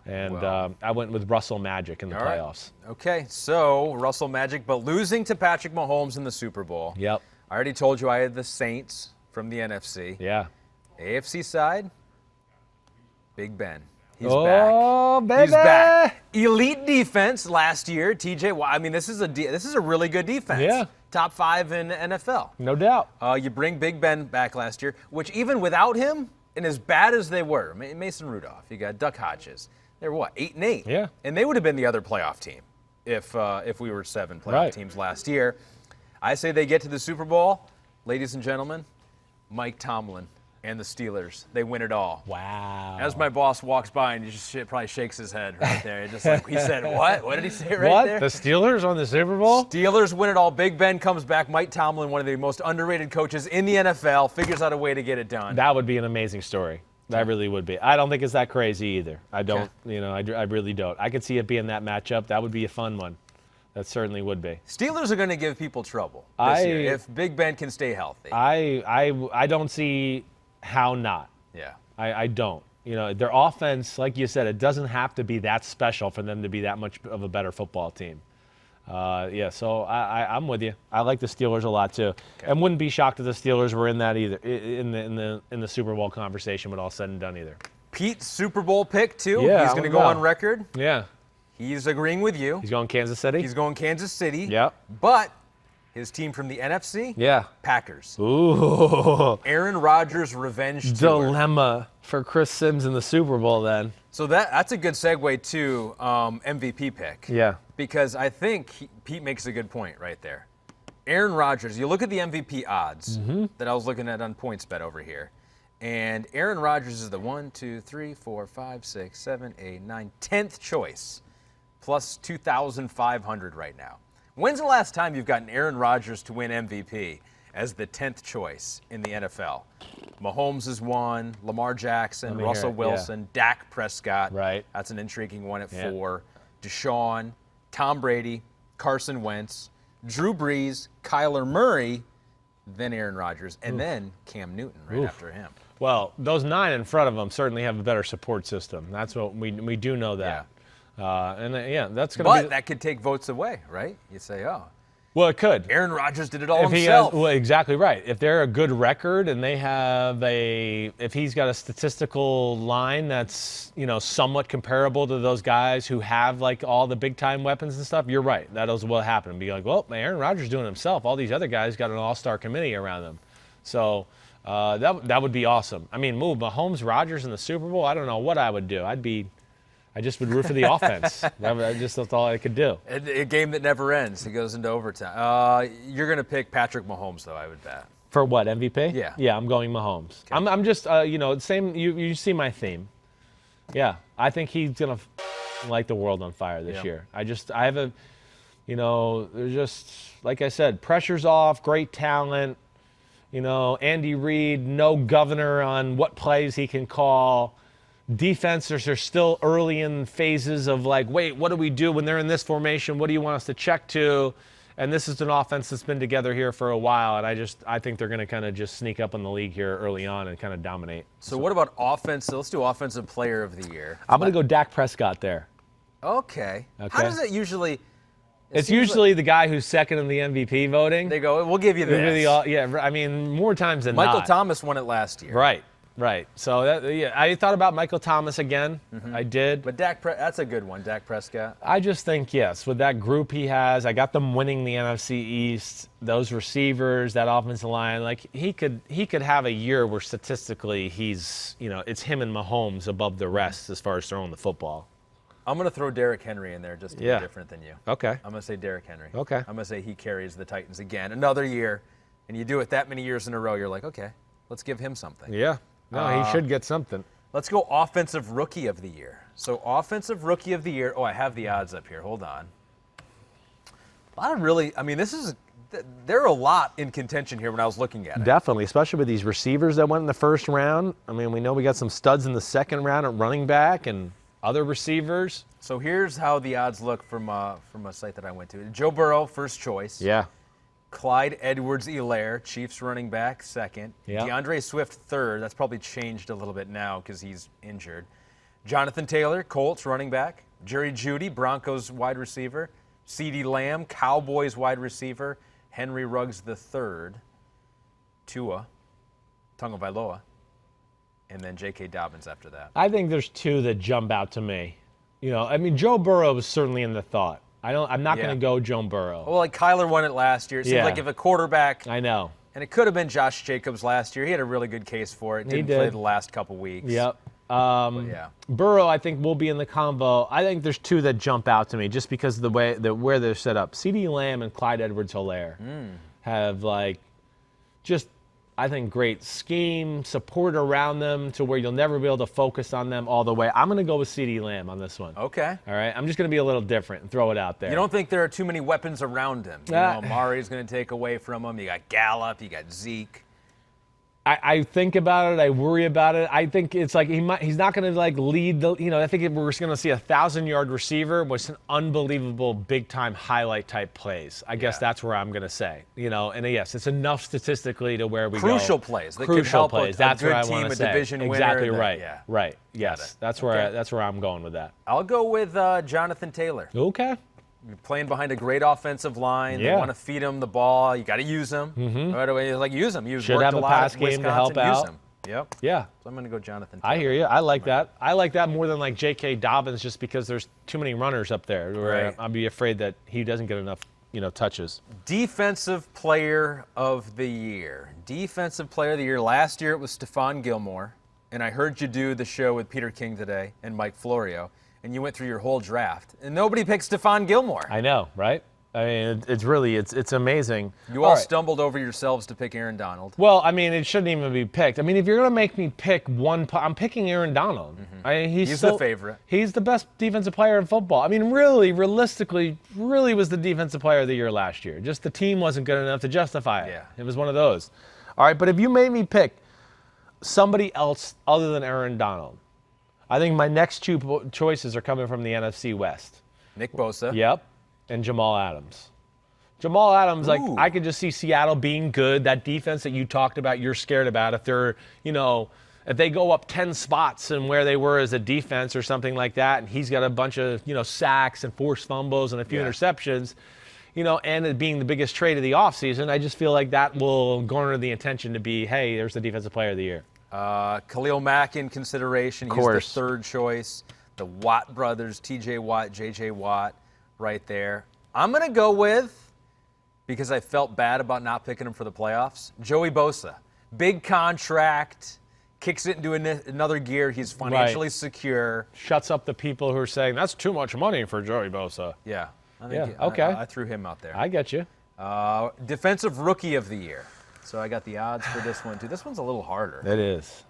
And I went with Russell Magic in the playoffs. Right. Okay, so Russell Magic, but losing to Patrick Mahomes in the Super Bowl. Yep. I already told you I had the Saints from the NFC. Yeah. AFC side, Big Ben. He's Oh, back. baby. He's back. Elite defense last year. TJ, I mean, this is a really good defense. Yeah. Top 5 in the NFL. No doubt. You bring Big Ben back last year, which even without him, and as bad as they were, Mason Rudolph, you got Duck Hodges. They were what, 8-8? Yeah. And they would have been the other playoff team if we were 7 playoff teams last year. I say they get to the Super Bowl, ladies and gentlemen. Mike Tomlin and the Steelers, they win it all. Wow. As my boss walks by and he just probably shakes his head right there. Just like he said, what? What did he say right What? there? The Steelers on the Super Bowl? Steelers win it all. Big Ben comes back. Mike Tomlin, one of the most underrated coaches in the NFL, figures out a way to get it done. That would be an amazing story. That really would be. I don't think it's that crazy either. I don't, I really don't. I could see it being that matchup. That would be a fun one. That certainly would be. Steelers are going to give people trouble this year if Big Ben can stay healthy. I don't see how not. Yeah. I don't. Their offense, like you said, it doesn't have to be that special for them to be that much of a better football team. So I'm with you. I like the Steelers a lot too, and wouldn't be shocked if the Steelers were in that either in the Super Bowl conversation when all said and done either. Pete's Super Bowl pick too. Yeah, he's going to go on record. Yeah. He's agreeing with you. He's going Kansas City. He's going Kansas City. Yep. But his team from the NFC. Yeah. Packers. Ooh. Aaron Rodgers' revenge tour. Dilemma for Chris Sims in the Super Bowl then. So that's a good segue to MVP pick. Yeah. Because I think Pete makes a good point right there. Aaron Rodgers, you look at the MVP odds that I was looking at on PointsBet over here, and Aaron Rodgers is the 1, 2, 3, 4, 5, 6, 7, 8, 9, 10th choice, plus 2,500 right now. When's the last time you've gotten Aaron Rodgers to win MVP as the 10th choice in the NFL? Mahomes is 1, Lamar Jackson, Russell Wilson, Dak Prescott. Right. That's an intriguing one at 4. Deshaun, Tom Brady, Carson Wentz, Drew Brees, Kyler Murray, then Aaron Rodgers, and then Cam Newton right after him. Well, those 9 in front of them certainly have a better support system. That's what we do know that. That's going to be. But that could take votes away, right? You say, oh. Well, it could. Aaron Rodgers did it all himself. Exactly right. If they're a good record and they have if he's got a statistical line that's, somewhat comparable to those guys who have like all the big time weapons and stuff, you're right. That'll what happen. Be like, well, Aaron Rodgers doing it himself. All these other guys got an all-star committee around them. So that would be awesome. I mean, move Mahomes, Rodgers in the Super Bowl. I don't know what I would do. I just would root for the offense. That's all I could do. A game that never ends. It goes into overtime. You're going to pick Patrick Mahomes, though, I would bet. For what, MVP? Yeah. Yeah, I'm going Mahomes. Okay. I'm just, same, you see my theme. Yeah, I think he's going to light the world on fire this year. I have a, there's just, like I said, pressure's off, great talent. Andy Reid, no governor on what plays he can call. Defenses are still early in phases of like, wait, what do we do when they're in this formation? What do you want us to check to? And this is an offense that's been together here for a while, and I think they're going to kind of just sneak up on the league here early on and kind of dominate. So what about offense? So let's do Offensive Player of the Year. I'm going to go Dak Prescott there. Okay. How does it usually? It's usually the guy who's second in the MVP voting. They go, we'll give you this. Really, more times than not. Michael Thomas won it last year. Right. Right. So I thought about Michael Thomas again. I did. But that's a good one, Dak Prescott. I just think, yes, with that group he has, I got them winning the NFC East. Those receivers, that offensive line, like he could have a year where statistically he's, it's him and Mahomes above the rest as far as throwing the football. I'm going to throw Derrick Henry in there just to be different than you. Okay. I'm going to say Derrick Henry. Okay. I'm going to say he carries the Titans again another year, and you do it that many years in a row, you're like, okay, let's give him something. Yeah. No, he should get something. Let's go Offensive Rookie of the Year. So Offensive Rookie of the Year. Oh, I have the odds up here. Hold on. A lot of really, there are a lot in contention here when I was looking at it. Definitely, especially with these receivers that went in the first round. I mean, we know we got some studs in the second round at running back and other receivers. So here's how the odds look from a site that I went to. Joe Burrow, first choice. Yeah. Clyde Edwards-Helaire, Chiefs running back, second. Yeah. DeAndre Swift, third. That's probably changed a little bit now because he's injured. Jonathan Taylor, Colts running back. Jerry Jeudy, Broncos wide receiver. CeeDee Lamb, Cowboys wide receiver. Henry Ruggs the third. Tua Tagovailoa. And then J.K. Dobbins after that. I think there's two that jump out to me. Joe Burrow was certainly in the thought. I'm not going to go Joe Burrow. Well, like Kyler won it last year. It seems like if a quarterback. I know. And it could have been Josh Jacobs last year. He had a really good case for it. Didn't play the last couple weeks. Yep. Burrow, I think, will be in the combo. I think there's two that jump out to me just because of where they're set up. CeeDee Lamb and Clyde Edwards-Helaire have I think, great scheme, support around them to where you'll never be able to focus on them all the way. I'm going to go with CeeDee Lamb on this one. Okay. All right? I'm just going to be a little different and throw it out there. You don't think there are too many weapons around him? Amari's going to take away from him. You got Gallup. You got Zeke. I think about it. I worry about it. I think it's like he's not going to lead the. I think if we're going to see a 1,000-yard receiver with an unbelievable big-time highlight type plays. I guess that's where I'm going to say. And yes, it's enough statistically to where we crucial go. plays. That Crucial could help plays. A That's good where I team, want to a say. division winner. Exactly right. Right. Yes. That's where Okay. I'm going with that. I'll go with Jonathan Taylor. Okay. You're playing behind a great offensive line. Yeah. They want to feed him the ball. You got to use him. Right away, use him. Should have a pass game to help out. Use him. Yep. Yeah. So I'm going to go Jonathan Taylor. I hear you. I like that. I like that more than J.K. Dobbins just because there's too many runners up there. Where I'd be afraid that he doesn't get enough, touches. Defensive Player of the Year. Defensive Player of the Year. Last year it was Stephon Gilmore. And I heard you do the show with Peter King today and Mike Florio. And you went through your whole draft. And nobody picked Stephon Gilmore. I know, right? I mean, it's amazing. You all stumbled over yourselves to pick Aaron Donald. Well, I mean, it shouldn't even be picked. I mean, if you're going to make me pick one, I'm picking Aaron Donald. He's the favorite. He's the best defensive player in football. I mean, really, realistically, was the defensive player of the year last year. Just the team wasn't good enough to justify it. Yeah. It was one of those. All right, but if you made me pick somebody else other than Aaron Donald, I think my next two choices are coming from the NFC West. If Bosa. Yep. And Jamal Adams. Jamal Adams, I could just see Seattle being good. That defense that you talked about, you're scared about. If they're, if they go up 10 spots and where they were as a defense or something like that, and he's got a bunch of, sacks and forced fumbles and a few interceptions, and it being the biggest trade of the offseason, I just feel like that will garner the attention to be, hey, there's the defensive player of the year. Khalil Mack in consideration. He's the third choice. The Watt brothers, T.J. Watt, J.J. Watt. Right there. I'm going to go with, because I felt bad about not picking him for the playoffs, Joey Bosa. Big contract, kicks it into another gear. He's financially secure. Shuts up the people who are saying, that's too much money for Joey Bosa. Yeah. Okay. I threw him out there. I get you. Defensive Rookie of the Year. So I got the odds for this one, too. This one's a little harder. It is.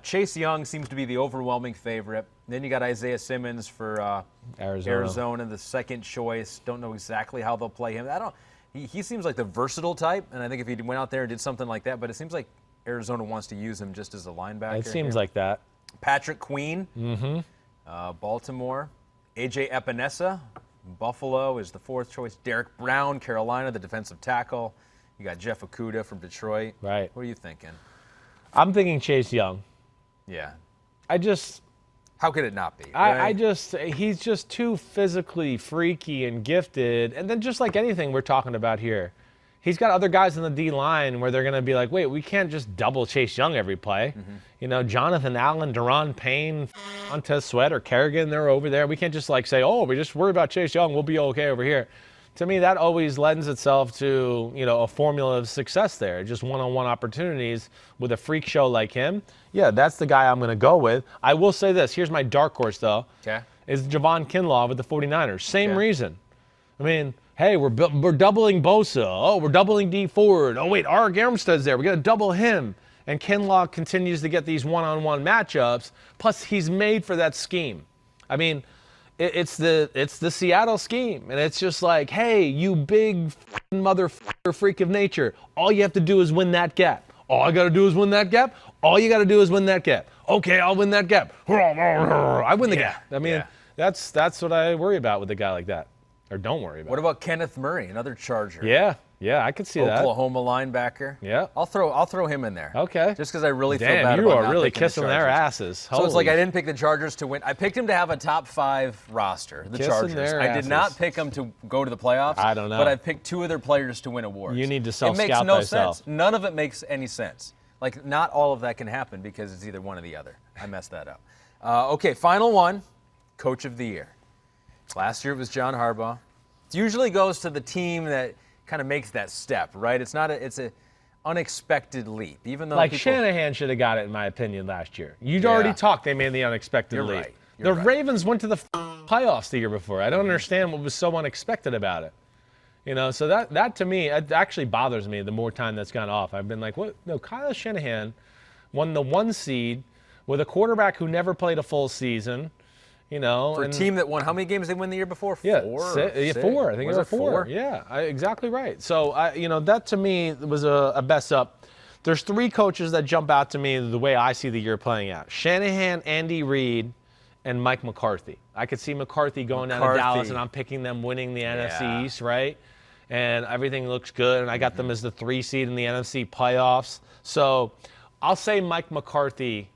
Chase Young seems to be the overwhelming favorite. Then you got Isaiah Simmons for Arizona, the second choice. Don't know exactly how they'll play him. He seems like the versatile type, and I think if he went out there and did something like that, but it seems like Arizona wants to use him just as a linebacker. It seems like that. Patrick Queen, Baltimore. A.J. Epinesa, Buffalo is the fourth choice. Derek Brown, Carolina, the defensive tackle. You got Jeff Okudah from Detroit. Right. What are you thinking? I'm thinking Chase Young. Yeah. How could it not be? Right? He's just too physically freaky and gifted. And then just like anything we're talking about here, he's got other guys in the D-line where they're going to be like, wait, we can't just double Chase Young every play. Jonathan Allen, Deron Payne, Montez Sweat, or Kerrigan, they're over there. We can't just like say, oh, we just worry about Chase Young. We'll be okay over here. To me, that always lends itself to, a formula of success there. Just one-on-one opportunities with a freak show like him. Yeah, that's the guy I'm going to go with. I will say this. Here's my dark horse, though. Okay. Is Javon Kinlaw with the 49ers. Same reason. I mean, hey, we're doubling Bosa. Oh, we're doubling D Ford. Oh, wait, Arik Armstead's there. We're going to double him. And Kinlaw continues to get these one-on-one matchups. Plus, he's made for that scheme. I mean, it's the Seattle scheme. And it's just like, hey, you big motherfucker freak of nature. All you have to do is win that gap. All I got to do is win that gap. All you got to do is win that gap. Okay, I'll win that gap. I win the gap. I mean, that's what I worry about with a guy like that. Or don't worry about. What about Kenneth Murray, another Charger? Yeah, I could see that. Oklahoma linebacker. Yeah. I'll throw him in there. Okay. Just because I really feel bad about you are not really picking kissing the their Chargers. asses. So it's like I didn't pick the Chargers to win. I picked him to have a top 5 roster, the Kissing Chargers. their I did not asses. pick them to go to the playoffs. I don't know. But I picked 2 of their players to win awards. You need to It self-scout makes no thyself. sense. None of it makes any sense. Like, not all of that can happen because it's either one or the other. I messed that up. Okay, final one, Coach of the Year. Last year it was John Harbaugh. It usually goes to the team that kind of makes that step, right? It's a unexpected leap, even though like Shanahan should have got it, in my opinion, last year. You'd Yeah. already talked. They made the unexpected You're leap. right. You're The right. Ravens went to the playoffs the year before. I don't understand what was so unexpected about it. So that to me, it actually bothers me the more time that's gone off. I've been like, what? No, Kyle Shanahan won the 1 seed with a quarterback who never played a full season. For a team that won, how many games they win the year before? 4? 4. I think it was 4. Yeah, exactly right. So, that to me was a best up. There's 3 coaches that jump out to me the way I see the year playing out. Shanahan, Andy Reid, and Mike McCarthy. I could see McCarthy going down to Dallas, and I'm picking them winning the NFC East, right? And everything looks good, and I got them as the 3 seed in the NFC playoffs. So I'll say Mike McCarthy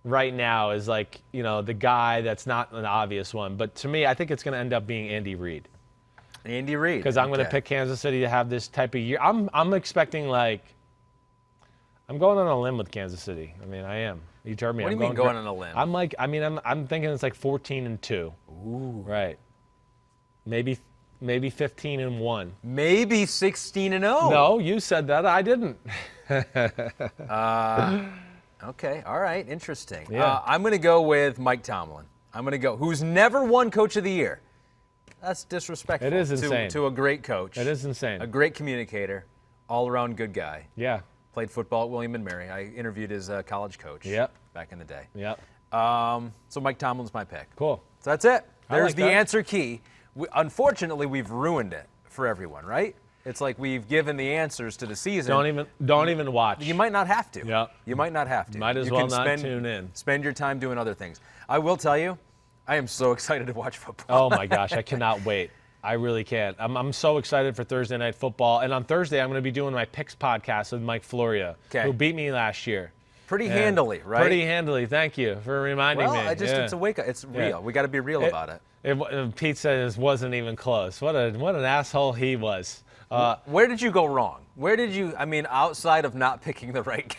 right now is like, the guy that's not an obvious one. But to me, I think it's going to end up being Andy Reid. Andy Reid. Because I'm going to pick Kansas City to have this type of year. I'm expecting I'm going on a limb with Kansas City. I mean, I am. You heard me. What do you mean going on a limb? I'm thinking it's like 14-2. Ooh. Right. Maybe 15-1. Maybe 16-0. No, you said that. I didn't. Okay, all right, interesting. Yeah. I'm going to go with Mike Tomlin. I'm going to go, who's never won Coach of the Year. That's disrespectful. It is insane. To a great coach. It is insane. A great communicator, all-around good guy. Yeah. Played football at William & Mary. I interviewed his college coach back in the day. Yep. So Mike Tomlin's my pick. Cool. So that's it. I There's like the that. answer key. Unfortunately, we've ruined it for everyone, right? It's like we've given the answers to the season. Don't even watch. You might not have to. Yeah. You might not have to. Might as You well can not tune in. Spend your time doing other things. I will tell you, I am so excited to watch football. Oh my gosh, I cannot wait. I really can't. I'm so excited for Thursday Night Football. And on Thursday, I'm going to be doing my picks podcast with Mike Floria, who beat me last year. Pretty handily, right? Pretty handily. Thank you for reminding me. It's a wake up. It's real. We got to be real about it. Pete said it wasn't even close. What an asshole he was. Where did you go wrong? Outside of not picking the right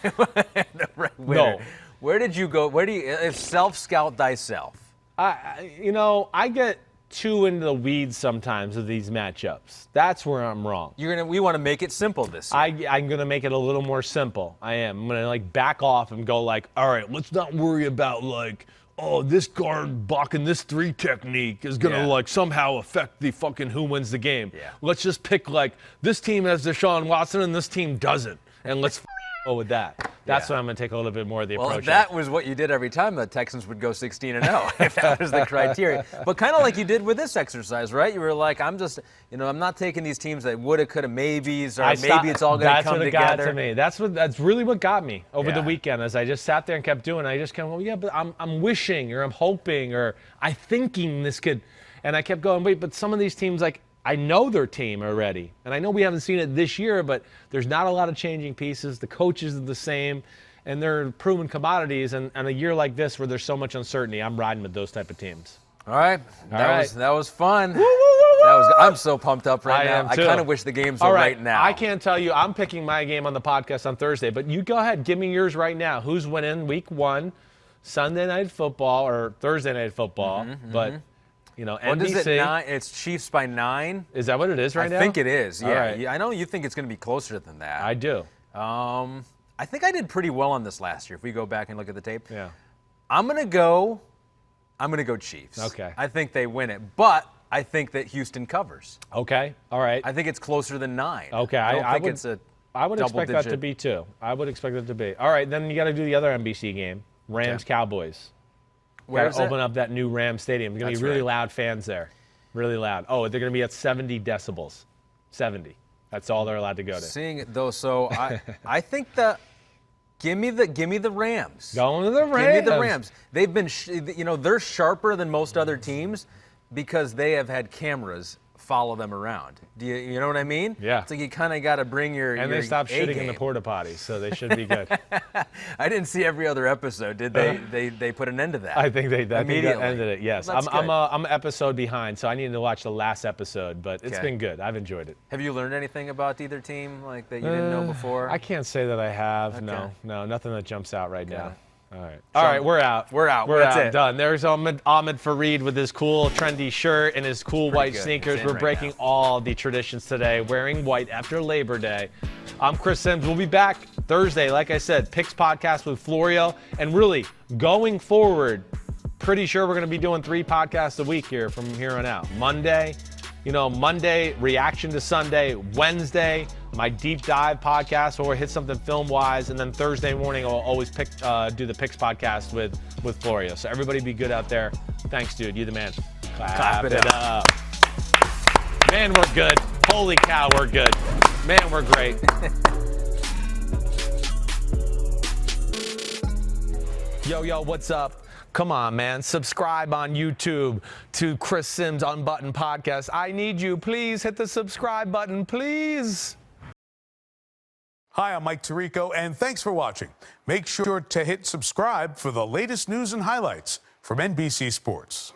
winner. No. Where did you go? Self-scout thyself. I get too into the weeds sometimes of these matchups. That's where I'm wrong. We want to make it simple this year. I'm going to make it a little more simple. I am. I'm going to back off and go all right, let's not worry about this guard blocking this 3 technique is going to somehow affect the fucking who wins the game. Yeah. Let's just pick this team has Deshaun Watson and this team doesn't. And let's go with that. That's what I'm going to take a little bit more of the approach. Well, that was what you did every time the Texans would go 16-0, if that was the criteria. But kind of like you did with this exercise, right? You were like, I'm not taking these teams that woulda, coulda, maybes, or maybe it's all going to come together. That's what got to me. That's really what got me over the weekend, as I just sat there and kept doing it. I just kept going, but I'm wishing, or I'm hoping, or I'm thinking this could, and I kept going, wait, but some of these teams, I know their team already. And I know we haven't seen it this year, but there's not a lot of changing pieces. The coaches are the same, and they're proven commodities. And a year like this where there's so much uncertainty, I'm riding with those type of teams. All right. That was fun. Woo, woo, woo, woo. I'm so pumped up right now. am I too. kind of wish the games All were right, right now. I can't tell you. I'm picking my game on the podcast on Thursday, but you go ahead. Give me yours right now. Who's winning week 1, Sunday Night Football or Thursday Night Football? But, you know, What NBC. is it, 9? It's Chiefs by 9. Is that what it is right now? I think it is, yeah. All right. Yeah, I know you think it's going to be closer than that. I do. I think I did pretty well on this last year if we go back and look at the tape. Yeah. I'm going to go Chiefs. Okay. I think they win it, but I think that Houston covers. Okay. All right. I think it's closer than 9. Okay. I don't think would, it's a I would expect that to double-digit. be too. I would expect it to be. All right. Then you got to do the other NBC game, Rams-Cowboys. Where Got is to it? open up that new Rams stadium. There's going to be That's really right. loud fans there. Really loud. Oh, they're going to be at 70 decibels. 70. That's all they're allowed to go to. Seeing it though, so I think that give me the Rams. Going to the Rams. Give me the Rams. They've been, they're sharper than most other teams because they have had cameras follow them around. Do you know what I mean? Yeah. It's like you kind of got to bring your And your they stopped shitting in the A-game. porta potties, so they should be good. I didn't see every other episode. Did they? They put an end to that. I think they Immediately. ended it. Yes, Well, that's I'm good. an episode behind, so I need to watch the last episode. But it's Okay. been good. I've enjoyed it. Have you learned anything about either team like that you didn't know before? I can't say that I have. Okay. No, nothing that jumps out right now. it. All right. All right, we're out. We're out. We're That's out. it. Done. There's Ahmed Fareed with his cool, trendy shirt and his cool white good. sneakers. It's in We're right breaking now. all the traditions today, wearing white after Labor Day. I'm Chris Sims. We'll be back Thursday. Like I said, Picks Podcast with Florio. And really, going forward, pretty sure we're going to be doing 3 podcasts a week here from here on out. Monday, reaction to Sunday. Wednesday, my deep dive podcast where we hit something film-wise. And then Thursday morning, I'll always do the Picks Podcast with Florio. So everybody be good out there. Thanks, dude. You the man. Clap it up. Man, we're good. Holy cow, we're good. Man, we're great. Yo, what's up? Come on, man. Subscribe on YouTube to Chris Sims Unbuttoned Podcast. I need you. Please hit the subscribe button, please. Hi, I'm Mike Tirico, and thanks for watching. Make sure to hit subscribe for the latest news and highlights from NBC Sports.